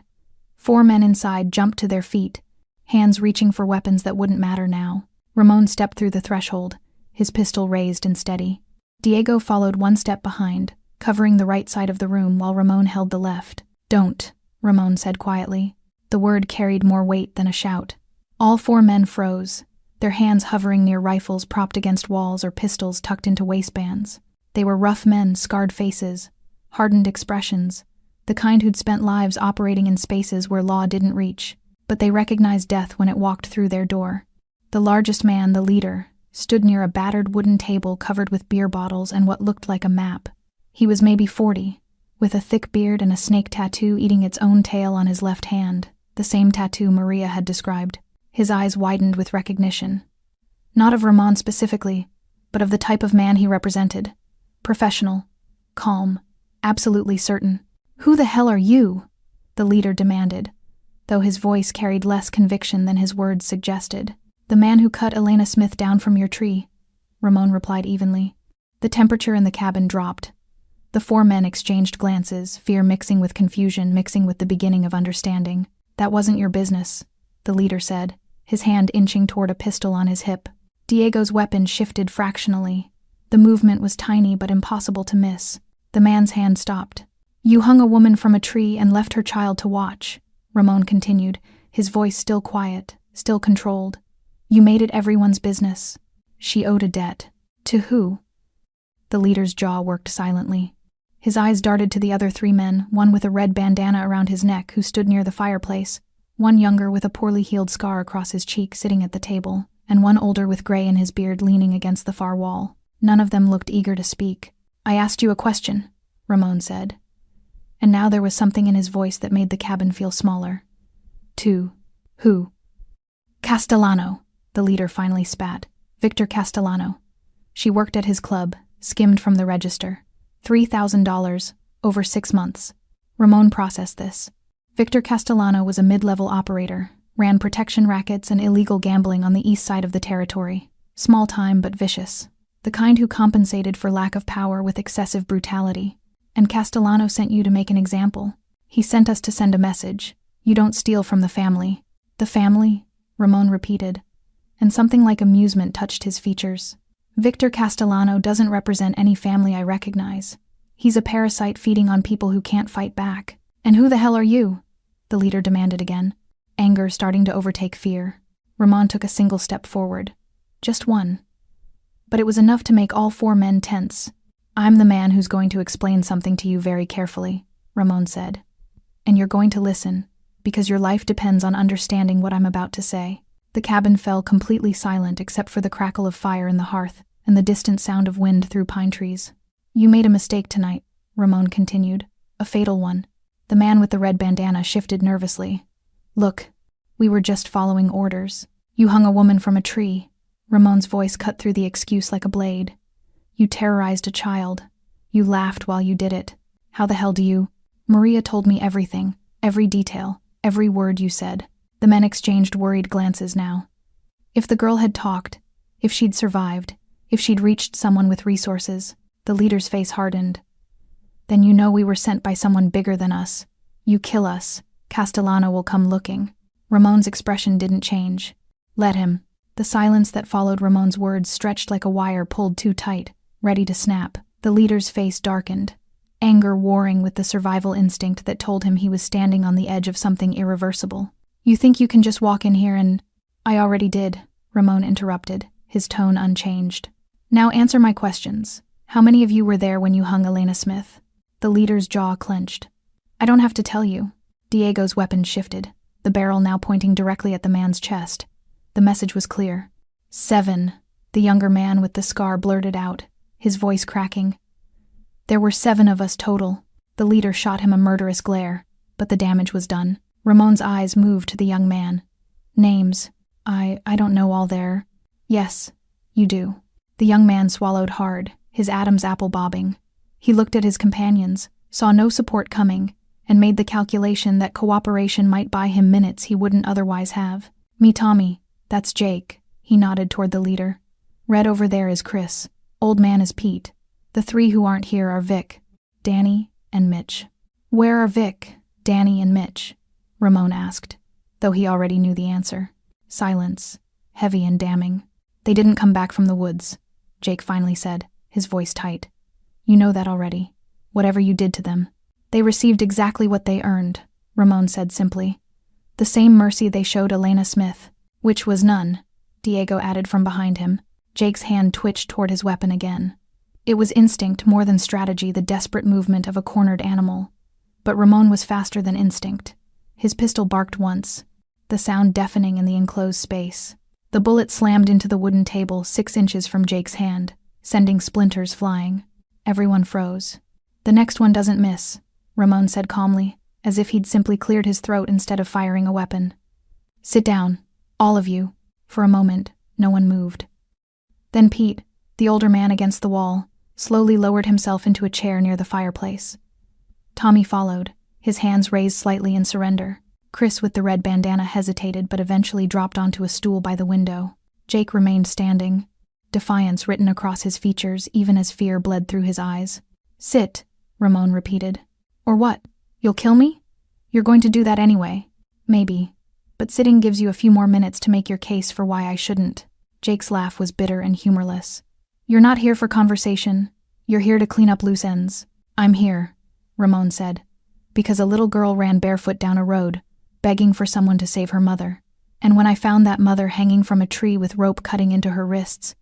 4 men inside jumped to their feet, hands reaching for weapons that wouldn't matter now. Ramon stepped through the threshold, his pistol raised and steady. Diego followed 1 step behind, covering the right side of the room while Ramon held the left. Don't, Ramon said quietly. The word carried more weight than a shout. All 4 men froze, their hands hovering near rifles propped against walls or pistols tucked into waistbands. They were rough men, scarred faces, hardened expressions, the kind who'd spent lives operating in spaces where law didn't reach, but they recognized death when it walked through their door. The largest man, the leader, stood near a battered wooden table covered with beer bottles and what looked like a map. He was maybe 40, with a thick beard and a snake tattoo eating its own tail on his left hand, the same tattoo Maria had described. His eyes widened with recognition. Not of Ramon specifically, but of the type of man he represented. Professional, calm, absolutely certain. Who the hell are you? The leader demanded, though his voice carried less conviction than his words suggested. The man who cut Elena Smith down from your tree, Ramon replied evenly. The temperature in the cabin dropped. The 4 men exchanged glances, fear mixing with confusion, mixing with the beginning of understanding. That wasn't your business, the leader said, his hand inching toward a pistol on his hip. Diego's weapon shifted fractionally. The movement was tiny but impossible to miss. The man's hand stopped. You hung a woman from a tree and left her child to watch, Ramon continued, his voice still quiet, still controlled. You made it everyone's business. She owed a debt. To who? The leader's jaw worked silently. His eyes darted to the other 3 men, one with a red bandana around his neck who stood near the fireplace, one younger with a poorly healed scar across his cheek sitting at the table, and one older with gray in his beard leaning against the far wall. None of them looked eager to speak. I asked you a question, Ramon said. And now there was something in his voice that made the cabin feel smaller. To who? Castellano, the leader finally spat. Victor Castellano. She worked at his club, skimmed from the register. $3,000, over 6 months. Ramon processed this. Victor Castellano was a mid-level operator, ran protection rackets and illegal gambling on the east side of the territory. Small time but vicious. The kind who compensated for lack of power with excessive brutality. And Castellano sent you to make an example. He sent us to send a message. You don't steal from the family. The family? Ramon repeated, and something like amusement touched his features. Victor Castellano doesn't represent any family I recognize. He's a parasite feeding on people who can't fight back. And who the hell are you? The leader demanded again, anger starting to overtake fear. Ramon took a single step forward. Just one. But it was enough to make all 4 men tense. I'm the man who's going to explain something to you very carefully, Ramon said. And you're going to listen, because your life depends on understanding what I'm about to say. The cabin fell completely silent except for the crackle of fire in the hearth and the distant sound of wind through pine trees. You made a mistake tonight, Ramon continued, a fatal one. The man with the red bandana shifted nervously. Look, we were just following orders. You hung a woman from a tree. Ramon's voice cut through the excuse like a blade. You terrorized a child. You laughed while you did it. How the hell do you? Maria told me everything, every detail, every word you said. The men exchanged worried glances now. If the girl had talked, if she'd survived, if she'd reached someone with resources, the leader's face hardened. Then you know we were sent by someone bigger than us. You kill us, Castellano will come looking. Ramon's expression didn't change. Let him. The silence that followed Ramon's words stretched like a wire pulled too tight, ready to snap. The leader's face darkened, anger warring with the survival instinct that told him he was standing on the edge of something irreversible. You think you can just walk in here and… I already did, Ramon interrupted, his tone unchanged. Now answer my questions. How many of you were there when you hung Elena Smith? The leader's jaw clenched. I don't have to tell you. Diego's weapon shifted, the barrel now pointing directly at the man's chest. The message was clear. 7, the younger man with the scar blurted out, his voice cracking. There were 7 of us total. The leader shot him a murderous glare, but the damage was done. Ramon's eyes moved to the young man. Names. I don't know all their… Yes, you do. The young man swallowed hard, his Adam's apple bobbing. He looked at his companions, saw no support coming, and made the calculation that cooperation might buy him minutes he wouldn't otherwise have. Me Tommy, that's Jake, he nodded toward the leader. Red over there is Chris. Old man is Pete. The 3 who aren't here are Vic, Danny, and Mitch. Where are Vic, Danny, and Mitch? Ramon asked, though he already knew the answer. Silence, heavy and damning. They didn't come back from the woods, Jake finally said, his voice tight. You know that already. Whatever you did to them. They received exactly what they earned, Ramon said simply. The same mercy they showed Elena Smith, which was none, Diego added from behind him. Jake's hand twitched toward his weapon again. It was instinct more than strategy, the desperate movement of a cornered animal. But Ramon was faster than instinct. His pistol barked once, the sound deafening in the enclosed space. The bullet slammed into the wooden table 6 inches from Jake's hand, sending splinters flying. Everyone froze. The next one doesn't miss, Ramon said calmly, as if he'd simply cleared his throat instead of firing a weapon. Sit down, all of you. For a moment, no one moved. Then Pete, the older man against the wall, slowly lowered himself into a chair near the fireplace. Tommy followed, his hands raised slightly in surrender. Chris with the red bandana hesitated but eventually dropped onto a stool by the window. Jake remained standing, defiance written across his features even as fear bled through his eyes. Sit, Ramon repeated. Or what? You'll kill me? You're going to do that anyway. Maybe. But sitting gives you a few more minutes to make your case for why I shouldn't. Jake's laugh was bitter and humorless. You're not here for conversation. You're here to clean up loose ends. I'm here, Ramon said, because a little girl ran barefoot down a road, begging for someone to save her mother. And when I found that mother hanging from a tree with rope cutting into her wrists,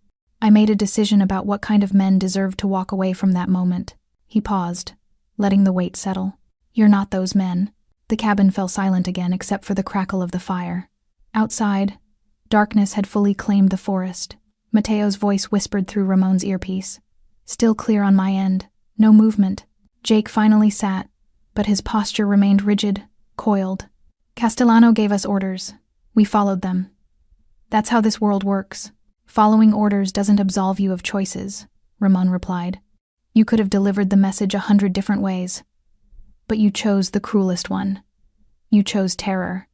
I made a decision about what kind of men deserved to walk away from that moment. He paused, letting the weight settle. You're not those men. The cabin fell silent again except for the crackle of the fire. Outside, darkness had fully claimed the forest. Mateo's voice whispered through Ramon's earpiece. Still clear on my end. No movement. Jake finally sat, but his posture remained rigid, coiled. Castellano gave us orders. We followed them. That's how this world works. Following orders doesn't absolve you of choices, Ramon replied. You could have delivered the message 100 different ways. But you chose the cruelest one. You chose terror.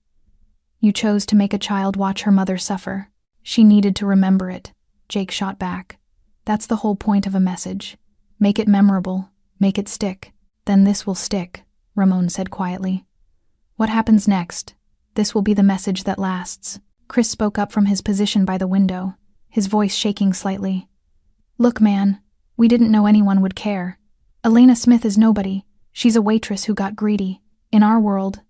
You chose to make a child watch her mother suffer. She needed to remember it, Jake shot back. That's the whole point of a message. Make it memorable. Make it stick. Then this will stick, Ramon said quietly. What happens next? This will be the message that lasts. Chris spoke up from his position by the window, his voice shaking slightly. Look, man, we didn't know anyone would care. Elena Smith is nobody. She's a waitress who got greedy. In our world,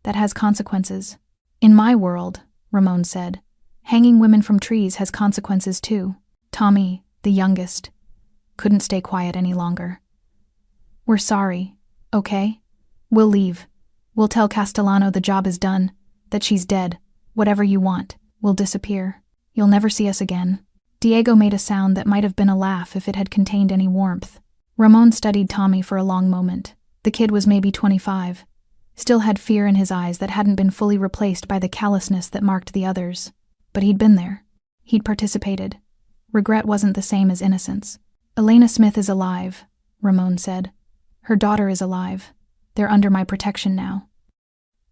that has consequences. In my world, Ramon said, hanging women from trees has consequences too. Tommy, the youngest, couldn't stay quiet any longer. We're sorry, okay? We'll leave. We'll tell Castellano the job is done, that she's dead. Whatever you want, we'll disappear. You'll never see us again. Diego made a sound that might have been a laugh if it had contained any warmth. Ramon studied Tommy for a long moment. The kid was maybe 25. Still had fear in his eyes that hadn't been fully replaced by the callousness that marked the others. But he'd been there. He'd participated. Regret wasn't the same as innocence. Elena Smith is alive, Ramon said. Her daughter is alive. They're under my protection now.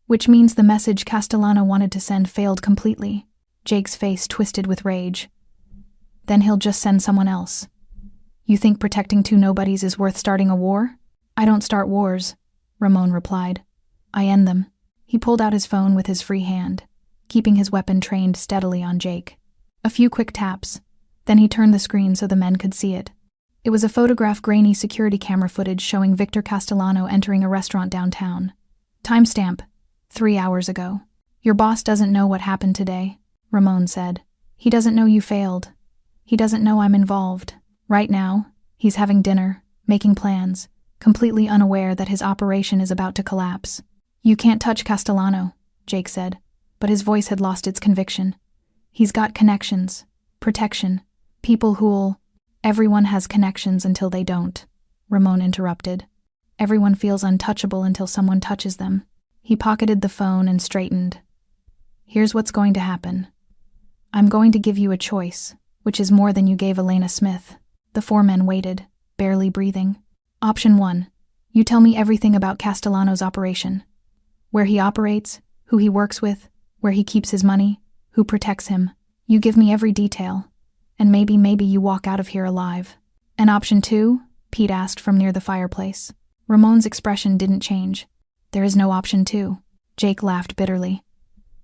Which means the message Castellano wanted to send failed completely. Jake's face twisted with rage. Then he'll just send someone else. You think protecting 2 nobodies is worth starting a war? I don't start wars, Ramon replied. I end them. He pulled out his phone with his free hand, keeping his weapon trained steadily on Jake. A few quick taps, then he turned the screen so the men could see it. It was a photograph grainy security camera footage showing Victor Castellano entering a restaurant downtown. Timestamp, 3 hours ago. Your boss doesn't know what happened today, Ramon said. He doesn't know you failed. He doesn't know I'm involved. Right now, he's having dinner, making plans, completely unaware that his operation is about to collapse. You can't touch Castellano, Jake said, but his voice had lost its conviction. He's got connections, protection, people who'll... Everyone has connections until they don't, Ramon interrupted. Everyone feels untouchable until someone touches them. He pocketed the phone and straightened. Here's what's going to happen. I'm going to give you a choice, which is more than you gave Elena Smith. The 4 men waited, barely breathing. Option 1. You tell me everything about Castellano's operation. Where he operates, who he works with, where he keeps his money, who protects him. You give me every detail. And maybe you walk out of here alive. And option 2? Pete asked from near the fireplace. Ramon's expression didn't change. There is no option 2. Jake laughed bitterly.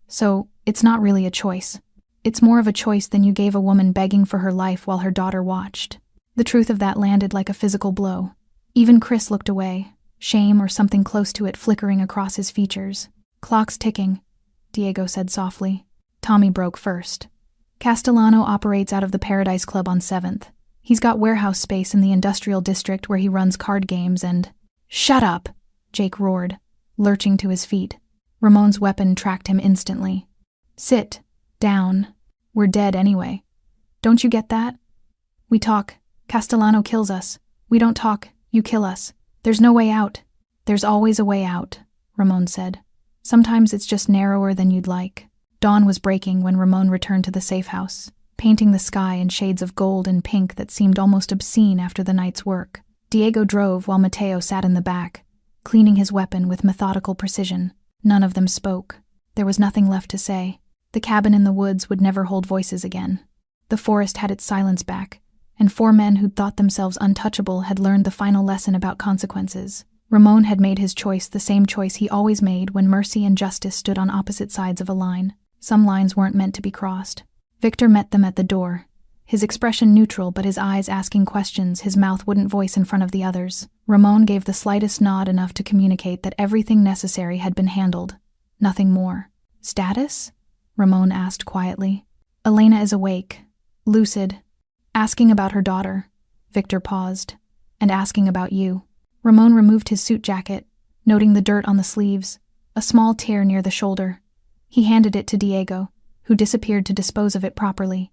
So, it's not really a choice. It's more of a choice than you gave a woman begging for her life while her daughter watched. The truth of that landed like a physical blow. Even Chris looked away, shame or something close to it flickering across his features. Clock's ticking, Diego said softly. Tommy broke first. Castellano operates out of the Paradise Club on 7th. He's got warehouse space in the industrial district where he runs card games and... Shut up, Jake roared, lurching to his feet. Ramon's weapon tracked him instantly. Sit down. We're dead anyway. Don't you get that? We talk. Castellano kills us. We don't talk. You kill us. There's no way out. There's always a way out, Ramon said. Sometimes it's just narrower than you'd like. Dawn was breaking when Ramon returned to the safe house, painting the sky in shades of gold and pink that seemed almost obscene after the night's work. Diego drove while Mateo sat in the back, cleaning his weapon with methodical precision. None of them spoke. There was nothing left to say. The cabin in the woods would never hold voices again. The forest had its silence back, and 4 men who'd thought themselves untouchable had learned the final lesson about consequences. Ramon had made his choice the same choice he always made when mercy and justice stood on opposite sides of a line. Some lines weren't meant to be crossed. Victor met them at the door, his expression neutral but his eyes asking questions his mouth wouldn't voice in front of the others. Ramon gave the slightest nod enough to communicate that everything necessary had been handled. Nothing more. Status? Ramon asked quietly. Elena is awake, lucid, asking about her daughter. Victor paused. And asking about you. Ramon removed his suit jacket, noting the dirt on the sleeves, a small tear near the shoulder. He handed it to Diego, who disappeared to dispose of it properly.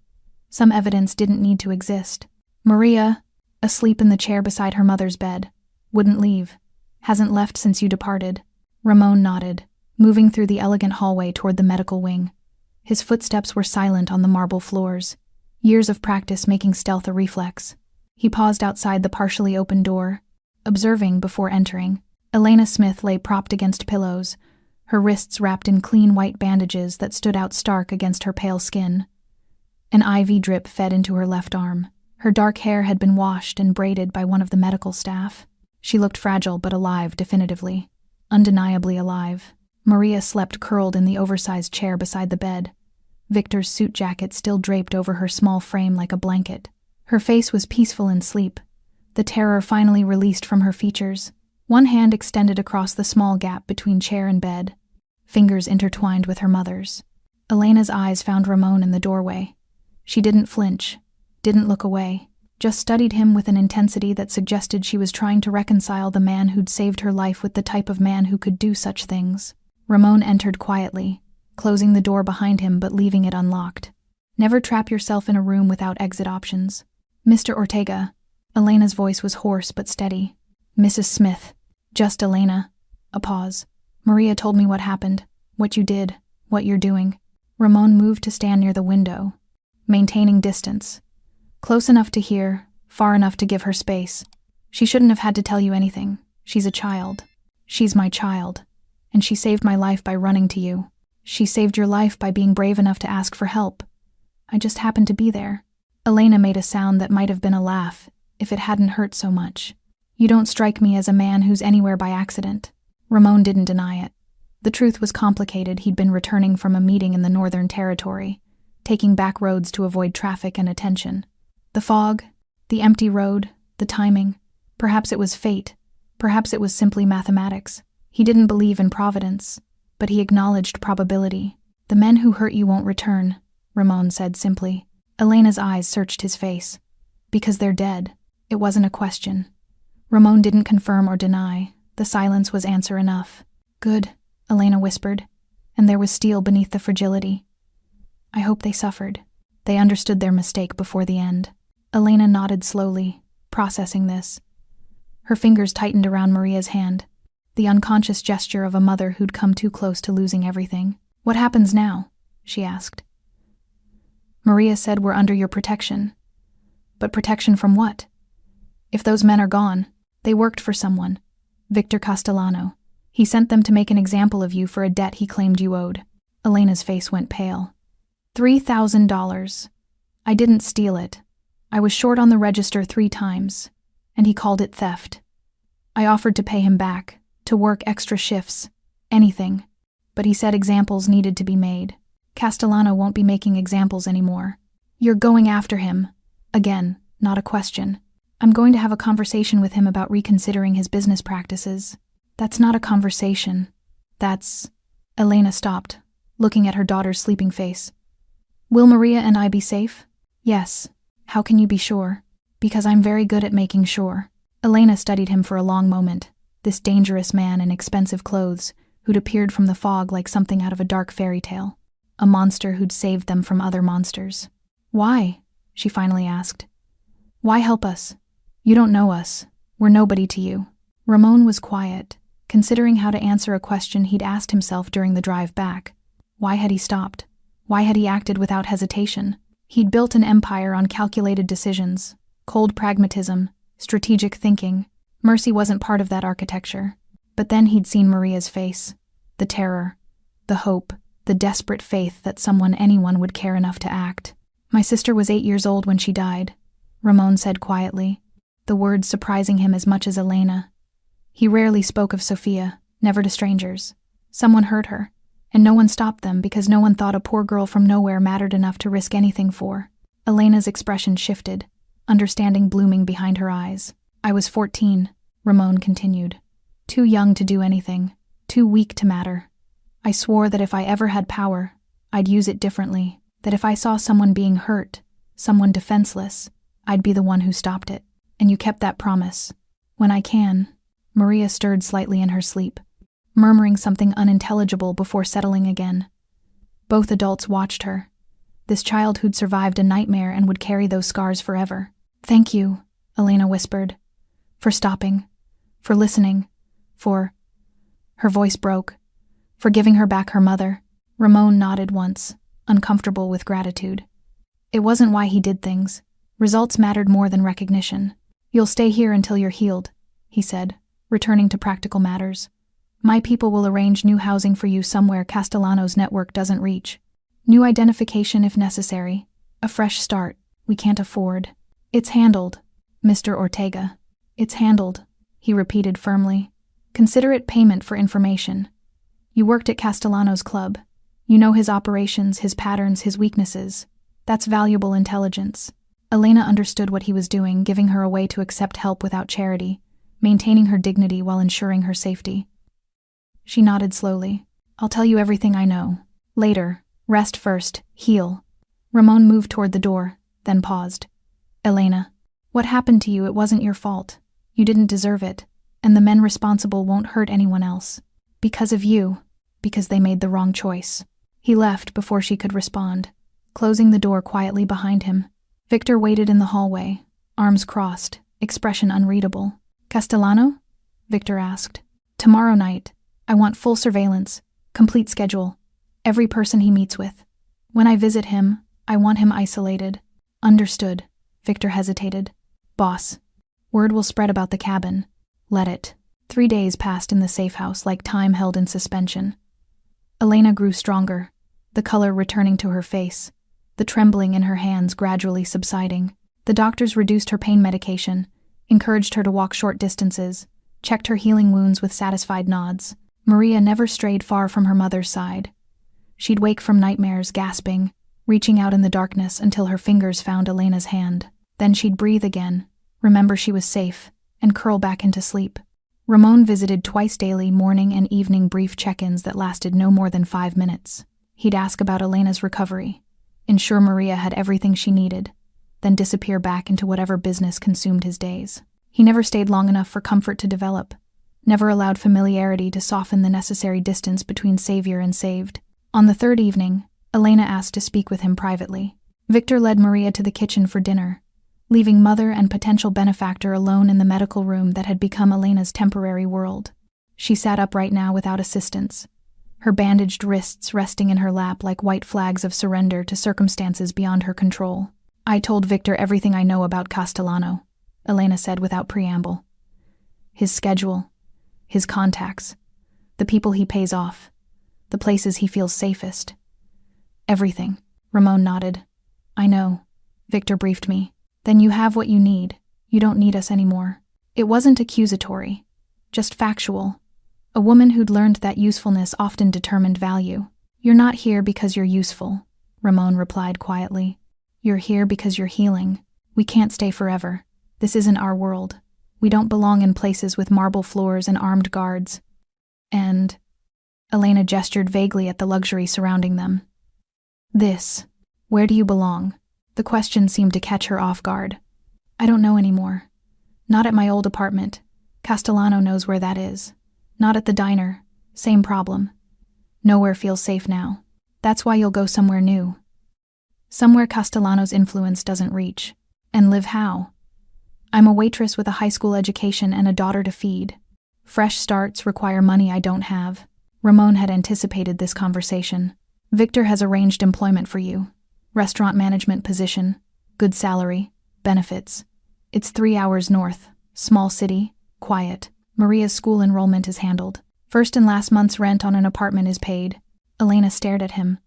Some evidence didn't need to exist. Maria, asleep in the chair beside her mother's bed, wouldn't leave. Hasn't left since you departed. Ramon nodded, moving through the elegant hallway toward the medical wing. His footsteps were silent on the marble floors, years of practice making stealth a reflex. He paused outside the partially open door, observing before entering. Elena Smith lay propped against pillows, her wrists wrapped in clean white bandages that stood out stark against her pale skin. An IV drip fed into her left arm. Her dark hair had been washed and braided by one of the medical staff. She looked fragile but alive definitively. Undeniably alive. Maria slept curled in the oversized chair beside the bed, Victor's suit jacket still draped over her small frame like a blanket. Her face was peaceful in sleep, the terror finally released from her features. One hand extended across the small gap between chair and bed, fingers intertwined with her mother's. Elena's eyes found Ramon in the doorway. She didn't flinch, didn't look away, just studied him with an intensity that suggested she was trying to reconcile the man who'd saved her life with the type of man who could do such things. Ramon entered quietly, closing the door behind him but leaving it unlocked. Never trap yourself in a room without exit options. Mr. Ortega. Elena's voice was hoarse but steady. Mrs. Smith. Just Elena. A pause. Maria told me what happened, what you did, what you're doing. Ramon moved to stand near the window, maintaining distance. Close enough to hear, far enough to give her space. She shouldn't have had to tell you anything. She's a child. She's my child. And she saved my life by running to you. She saved your life by being brave enough to ask for help. I just happened to be there. Elena made a sound that might have been a laugh, if it hadn't hurt so much. You don't strike me as a man who's anywhere by accident. Ramon didn't deny it. The truth was complicated. He'd been returning from a meeting in the Northern Territory, taking back roads to avoid traffic and attention. The fog, the empty road, the timing. Perhaps it was fate. Perhaps it was simply mathematics. He didn't believe in providence, but he acknowledged probability. The men who hurt you won't return, Ramon said simply. Elena's eyes searched his face. Because they're dead. It wasn't a question. Ramon didn't confirm or deny. The silence was answer enough. Good, Elena whispered, and there was steel beneath the fragility. I hope they suffered. They understood their mistake before the end. Elena nodded slowly, processing this. Her fingers tightened around Maria's hand, the unconscious gesture of a mother who'd come too close to losing everything. What happens now? She asked. Maria said we're under your protection. But protection from what? If those men are gone, they worked for someone. Victor Castellano. He sent them to make an example of you for a debt he claimed you owed. Elena's face went pale. $3,000. I didn't steal it. I was short on the register 3 times, and he called it theft. I offered to pay him back, to work extra shifts, anything. But he said examples needed to be made. Castellano won't be making examples anymore. You're going after him. Again, not a question. I'm going to have a conversation with him about reconsidering his business practices. That's not a conversation. That's... Elena stopped, looking at her daughter's sleeping face. Will Maria and I be safe? Yes. How can you be sure? Because I'm very good at making sure. Elena studied him for a long moment, this dangerous man in expensive clothes, who'd appeared from the fog like something out of a dark fairy tale. A monster who'd saved them from other monsters. Why? She finally asked. Why help us? You don't know us. We're nobody to you. Ramon was quiet, considering how to answer a question he'd asked himself during the drive back. Why had he stopped? Why had he acted without hesitation? He'd built an empire on calculated decisions, cold pragmatism, strategic thinking. Mercy wasn't part of that architecture. But then he'd seen Maria's face. The terror, the hope, the desperate faith that anyone would care enough to act. My sister was 8 years old when she died, Ramon said quietly, the words surprising him as much as Elena. He rarely spoke of Sophia, never to strangers. Someone hurt her, and no one stopped them because no one thought a poor girl from nowhere mattered enough to risk anything for. Elena's expression shifted, understanding blooming behind her eyes. I was 14, Ramon continued. Too young to do anything, too weak to matter. I swore that if I ever had power, I'd use it differently, that if I saw someone being hurt, someone defenseless, I'd be the one who stopped it. And you kept that promise. When I can. Maria stirred slightly in her sleep, murmuring something unintelligible before settling again. Both adults watched her. This child who'd survived a nightmare and would carry those scars forever. Thank you, Elena whispered. For stopping. For listening. For... Her voice broke. For giving her back her mother. Ramon nodded once, uncomfortable with gratitude. It wasn't why he did things. Results mattered more than recognition. You'll stay here until you're healed, he said, returning to practical matters. My people will arrange new housing for you somewhere Castellano's network doesn't reach. New identification if necessary. A fresh start. We can't afford. It's handled, Mr. Ortega. It's handled, he repeated firmly. Consider it payment for information. You worked at Castellano's club. You know his operations, his patterns, his weaknesses. That's valuable intelligence. Elena understood what he was doing, giving her a way to accept help without charity, maintaining her dignity while ensuring her safety. She nodded slowly. I'll tell you everything I know. Later. Rest first. Heal. Ramon moved toward the door, then paused. Elena, what happened to you? It wasn't your fault. You didn't deserve it, and the men responsible won't hurt anyone else. Because of you. Because they made the wrong choice. He left before she could respond, closing the door quietly behind him. Victor waited in the hallway, arms crossed, expression unreadable. Castellano? Victor asked. Tomorrow night. I want full surveillance, complete schedule, every person he meets with. When I visit him, I want him isolated. Understood. Victor hesitated. Boss. Word will spread about the cabin. Let it. 3 days passed in the safe house like time held in suspension. Elena grew stronger, the color returning to her face, the trembling in her hands gradually subsiding. The doctors reduced her pain medication, encouraged her to walk short distances, checked her healing wounds with satisfied nods. Maria never strayed far from her mother's side. She'd wake from nightmares, gasping, reaching out in the darkness until her fingers found Elena's hand. Then she'd breathe again, remember she was safe, and curl back into sleep. Ramon visited twice daily, morning and evening brief check-ins that lasted no more than 5 minutes. He'd ask about Elena's recovery, ensure Maria had everything she needed, then disappear back into whatever business consumed his days. He never stayed long enough for comfort to develop, never allowed familiarity to soften the necessary distance between savior and saved. On the third evening, Elena asked to speak with him privately. Victor led Maria to the kitchen for dinner, leaving mother and potential benefactor alone in the medical room that had become Elena's temporary world. She sat upright now without assistance, her bandaged wrists resting in her lap like white flags of surrender to circumstances beyond her control. "I told Victor everything I know about Castellano," Elena said without preamble. "His schedule, his contacts, the people he pays off, the places he feels safest. Everything." Ramon nodded. "I know," Victor briefed me. "Then you have what you need. You don't need us anymore." It wasn't accusatory, just factual. A woman who'd learned that usefulness often determined value. "You're not here because you're useful," Ramon replied quietly. "You're here because you're healing. We can't stay forever. This isn't our world. We don't belong in places with marble floors and armed guards." And Elena gestured vaguely at the luxury surrounding them. "This. Where do you belong?" The question seemed to catch her off guard. "I don't know anymore. Not at my old apartment. Castellano knows where that is. Not at the diner. Same problem. Nowhere feels safe now. That's why you'll go somewhere new. Somewhere Castellano's influence doesn't reach. And live how? I'm a waitress with a high school education and a daughter to feed. Fresh starts require money I don't have." Ramon had anticipated this conversation. "Victor has arranged employment for you. Restaurant management position, good salary, benefits. It's 3 hours north, small city, quiet. Maria's school enrollment is handled. First and last month's rent on an apartment is paid." Elena stared at him.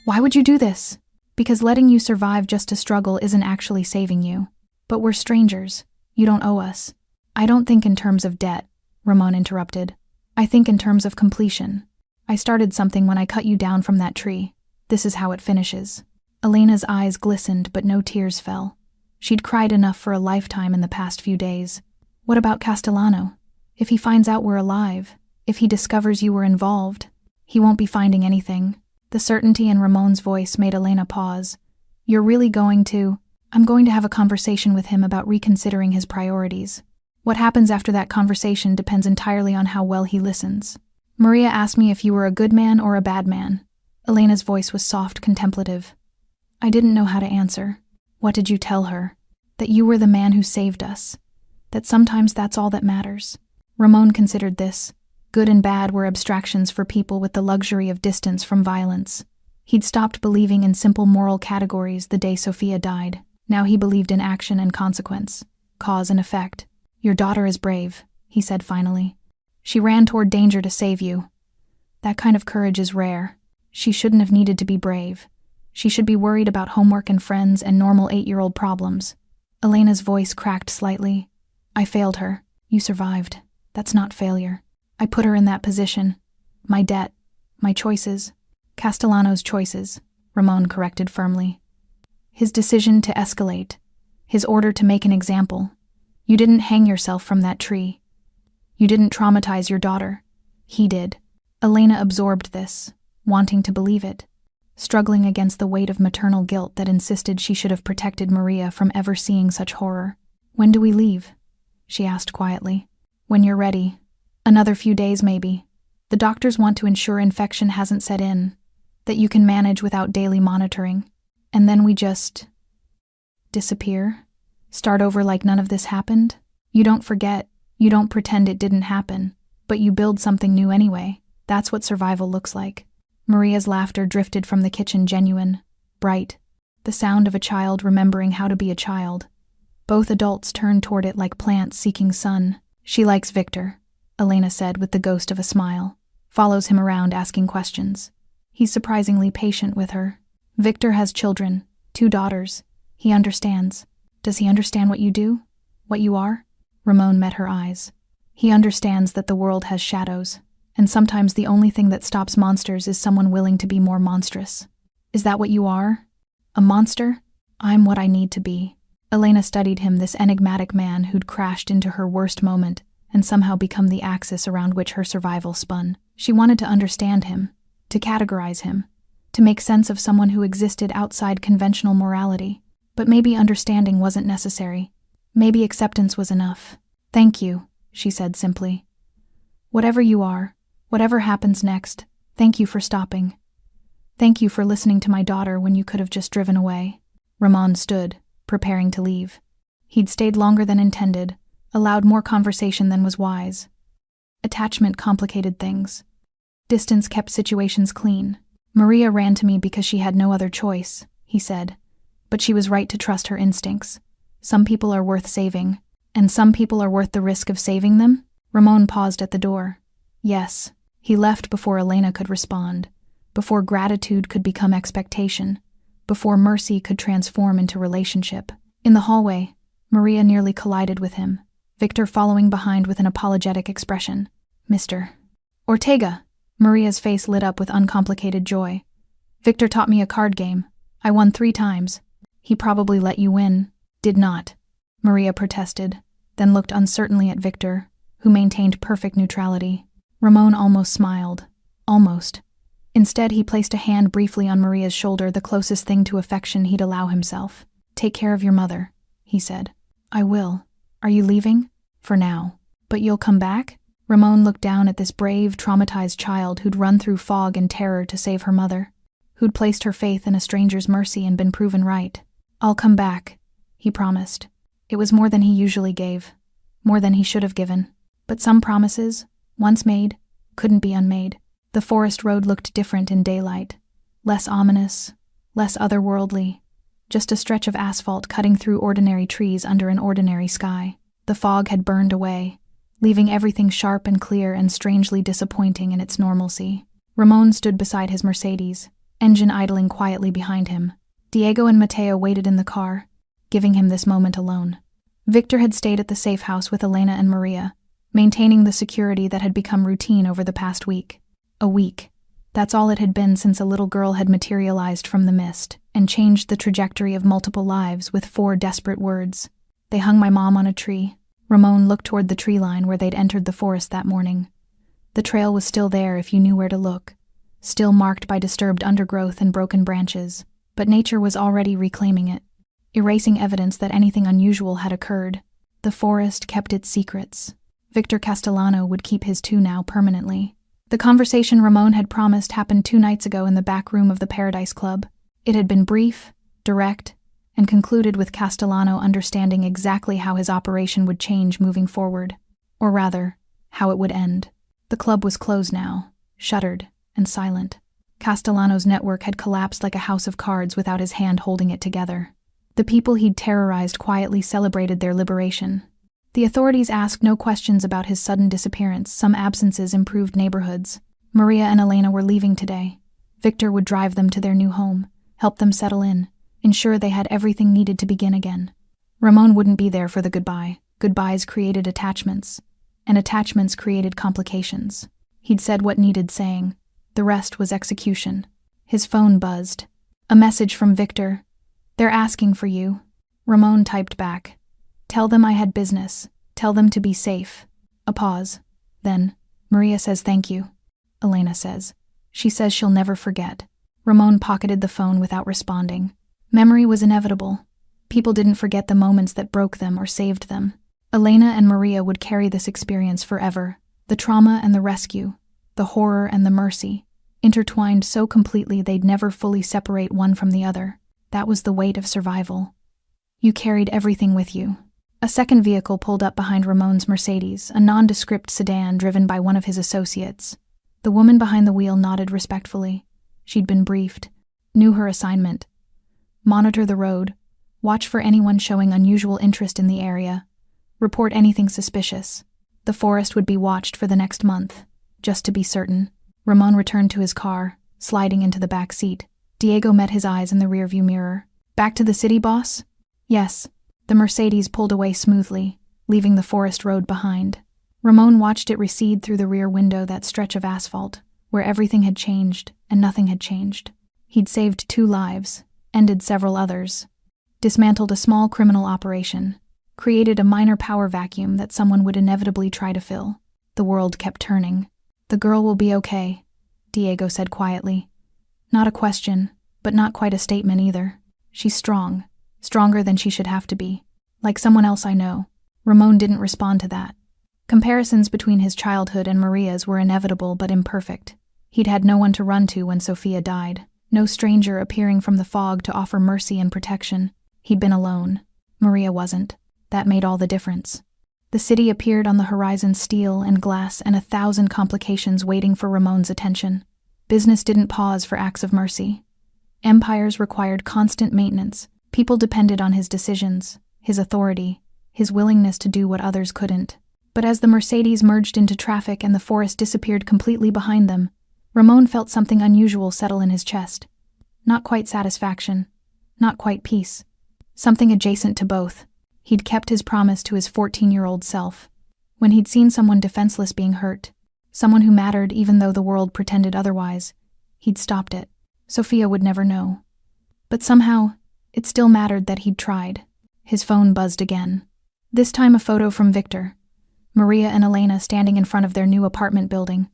"Why would you do this?" "Because letting you survive just to struggle isn't actually saving you. But we're strangers. You don't owe us." "I don't think in terms of debt," Ramon interrupted. "I think in terms of completion. I started something when I cut you down from that tree. This is how it finishes." Elena's eyes glistened, but no tears fell. She'd cried enough for a lifetime in the past few days. "What about Castellano? If he finds out we're alive, if he discovers you were involved, he won't be finding anything." The certainty in Ramon's voice made Elena pause. "You're really going to—" "I'm going to have a conversation with him about reconsidering his priorities. What happens after that conversation depends entirely on how well he listens." "Maria asked me if you were a good man or a bad man." Elena's voice was soft, contemplative. "I didn't know how to answer." "What did you tell her?" "That you were the man who saved us. That sometimes that's all that matters." Ramon considered this. Good and bad were abstractions for people with the luxury of distance from violence. He'd stopped believing in simple moral categories the day Sophia died. Now he believed in action and consequence, cause and effect. "Your daughter is brave," he said finally. "She ran toward danger to save you. That kind of courage is rare. She shouldn't have needed to be brave. She should be worried about homework and friends and normal 8-year-old problems." Elena's voice cracked slightly. "I failed her. You survived. That's not failure. I put her in that position. My debt, my choices." "Castellano's choices," Ramon corrected firmly. "His decision to escalate. His order to make an example. You didn't hang yourself from that tree. You didn't traumatize your daughter. He did." Elena absorbed this, wanting to believe it, struggling against the weight of maternal guilt that insisted she should have protected Maria from ever seeing such horror. "When do we leave?" she asked quietly. "When you're ready. Another few days, maybe. The doctors want to ensure infection hasn't set in, that you can manage without daily monitoring. And then we just disappear? Start over like none of this happened? You don't forget, you don't pretend it didn't happen, but you build something new anyway. That's what survival looks like." Maria's laughter drifted from the kitchen, genuine, bright, the sound of a child remembering how to be a child. Both adults turned toward it like plants seeking sun. "She likes Victor," Elena said with the ghost of a smile. "Follows him around asking questions. He's surprisingly patient with her. Victor has children, 2 daughters. He understands." "Does he understand what you do? What you are?" Ramon met her eyes. He understands that the world has shadows, and sometimes the only thing that stops monsters is someone willing to be more monstrous. Is that what you are? A monster? I'm what I need to be. Elena studied him, this enigmatic man who'd crashed into her worst moment and somehow become the axis around which her survival spun. She wanted to understand him, to categorize him, to make sense of someone who existed outside conventional morality. But maybe understanding wasn't necessary. Maybe acceptance was enough. Thank you, she said simply. Whatever you are, whatever happens next, thank you for stopping. Thank you for listening to my daughter when you could have just driven away. Ramon stood, preparing to leave. He'd stayed longer than intended, allowed more conversation than was wise. Attachment complicated things. Distance kept situations clean. Maria ran to me because she had no other choice, he said. But she was right to trust her instincts. Some people are worth saving, and some people are worth the risk of saving them? Ramon paused at the door. Yes. He left before Elena could respond, before gratitude could become expectation, before mercy could transform into relationship. In the hallway, Maria nearly collided with him, Victor following behind with an apologetic expression. Mr. Ortega! Maria's face lit up with uncomplicated joy. Victor taught me a card game. I won 3 times. He probably let you win. Did not. Maria protested, then looked uncertainly at Victor, who maintained perfect neutrality. Ramon almost smiled. Almost. Instead, he placed a hand briefly on Maria's shoulder, the closest thing to affection he'd allow himself. Take care of your mother, he said. I will. Are you leaving? For now. But you'll come back? Ramon looked down at this brave, traumatized child who'd run through fog and terror to save her mother, who'd placed her faith in a stranger's mercy and been proven right. I'll come back, he promised. It was more than he usually gave, more than he should have given. But some promises, once made, couldn't be unmade. The forest road looked different in daylight, less ominous, less otherworldly, just a stretch of asphalt cutting through ordinary trees under an ordinary sky. The fog had burned away, leaving everything sharp and clear and strangely disappointing in its normalcy. Ramon stood beside his Mercedes, engine idling quietly behind him. Diego and Mateo waited in the car, giving him this moment alone. Victor had stayed at the safe house with Elena and Maria, maintaining the security that had become routine over the past week. A week. That's all it had been since a little girl had materialized from the mist and changed the trajectory of multiple lives with 4 desperate words. They hung my mom on a tree. Ramon looked toward the tree line where they'd entered the forest that morning. The trail was still there if you knew where to look, still marked by disturbed undergrowth and broken branches, but nature was already reclaiming it, erasing evidence that anything unusual had occurred. The forest kept its secrets. Victor Castellano would keep his too now permanently. The conversation Ramon had promised happened 2 nights ago in the back room of the Paradise Club. It had been brief, direct, and concluded with Castellano understanding exactly how his operation would change moving forward, or rather, how it would end. The club was closed now, shuttered and silent. Castellano's network had collapsed like a house of cards without his hand holding it together. The people he'd terrorized quietly celebrated their liberation. The authorities asked no questions about his sudden disappearance. Some absences improved neighborhoods. Maria and Elena were leaving today. Victor would drive them to their new home, help them settle in, ensure they had everything needed to begin again. Ramon wouldn't be there for the goodbye. Goodbyes created attachments, and attachments created complications. He'd said what needed saying. The rest was execution. His phone buzzed. A message from Victor. They're asking for you. Ramon typed back. Tell them I had business. Tell them to be safe. A pause. Then, Maria says thank you. Elena says. She says she'll never forget. Ramon pocketed the phone without responding. Memory was inevitable. People didn't forget the moments that broke them or saved them. Elena and Maria would carry this experience forever. The trauma and the rescue, the horror and the mercy, intertwined so completely they'd never fully separate one from the other. That was the weight of survival. You carried everything with you. A second vehicle pulled up behind Ramon's Mercedes, a nondescript sedan driven by one of his associates. The woman behind the wheel nodded respectfully. She'd been briefed, knew her assignment. Monitor the road, watch for anyone showing unusual interest in the area, report anything suspicious. The forest would be watched for the next month, just to be certain. Ramon returned to his car, sliding into the back seat. Diego met his eyes in the rearview mirror. Back to the city, boss? Yes. The Mercedes pulled away smoothly, leaving the forest road behind. Ramon watched it recede through the rear window, that stretch of asphalt, where everything had changed and nothing had changed. He'd saved 2 lives, ended several others, dismantled a small criminal operation, created a minor power vacuum that someone would inevitably try to fill. The world kept turning. "The girl will be okay," Diego said quietly. Not a question, but not quite a statement either. "She's strong, stronger than she should have to be. Like someone else I know." Ramon didn't respond to that. Comparisons between his childhood and Maria's were inevitable but imperfect. He'd had no one to run to when Sophia died, no stranger appearing from the fog to offer mercy and protection. He'd been alone. Maria wasn't. That made all the difference. The city appeared on the horizon, steel and glass and 1,000 complications waiting for Ramon's attention. Business didn't pause for acts of mercy. Empires required constant maintenance. People depended on his decisions, his authority, his willingness to do what others couldn't. But as the Mercedes merged into traffic and the forest disappeared completely behind them, Ramon felt something unusual settle in his chest. Not quite satisfaction, not quite peace. Something adjacent to both. He'd kept his promise to his 14-year-old self. When he'd seen someone defenseless being hurt, someone who mattered even though the world pretended otherwise, he'd stopped it. Sophia would never know. But somehow, it still mattered that he'd tried. His phone buzzed again. This time a photo from Victor. Maria and Elena standing in front of their new apartment building.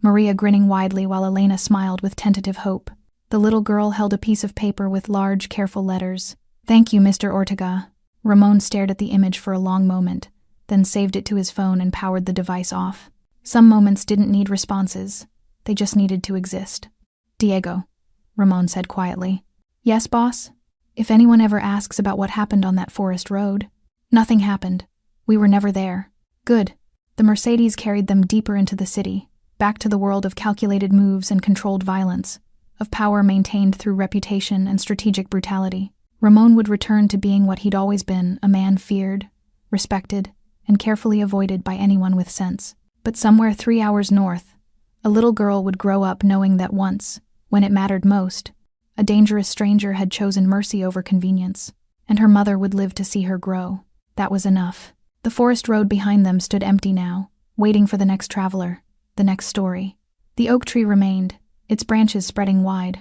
Maria grinning widely while Elena smiled with tentative hope. The little girl held a piece of paper with large, careful letters. "Thank you, Mr. Ortega." Ramon stared at the image for a long moment, then saved it to his phone and powered the device off. Some moments didn't need responses. They just needed to exist. "Diego," Ramon said quietly. "Yes, boss? If anyone ever asks about what happened on that forest road, nothing happened. We were never there." "Good." The Mercedes carried them deeper into the city, back to the world of calculated moves and controlled violence, of power maintained through reputation and strategic brutality. Ramon would return to being what he'd always been, a man feared, respected, and carefully avoided by anyone with sense. But somewhere 3 hours north, a little girl would grow up knowing that once, when it mattered most, a dangerous stranger had chosen mercy over convenience, and her mother would live to see her grow. That was enough. The forest road behind them stood empty now, waiting for the next traveler, the next story. The oak tree remained, its branches spreading wide.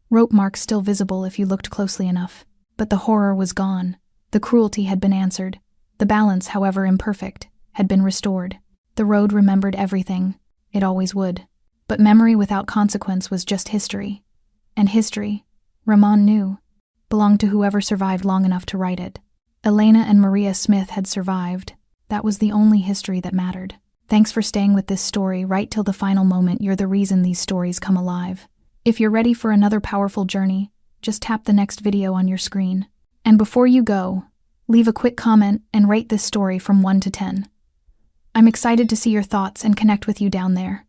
Rope marks still visible if you looked closely enough. But the horror was gone. The cruelty had been answered. The balance, however imperfect, had been restored. The road remembered everything. It always would. But memory without consequence was just history. And history, Ramon knew, belonged to whoever survived long enough to write it. Elena and Maria Smith had survived. That was the only history that mattered. Thanks for staying with this story right till the final moment. You're the reason these stories come alive. If you're ready for another powerful journey, just tap the next video on your screen. And before you go, leave a quick comment and rate this story from 1 to 10. I'm excited to see your thoughts and connect with you down there.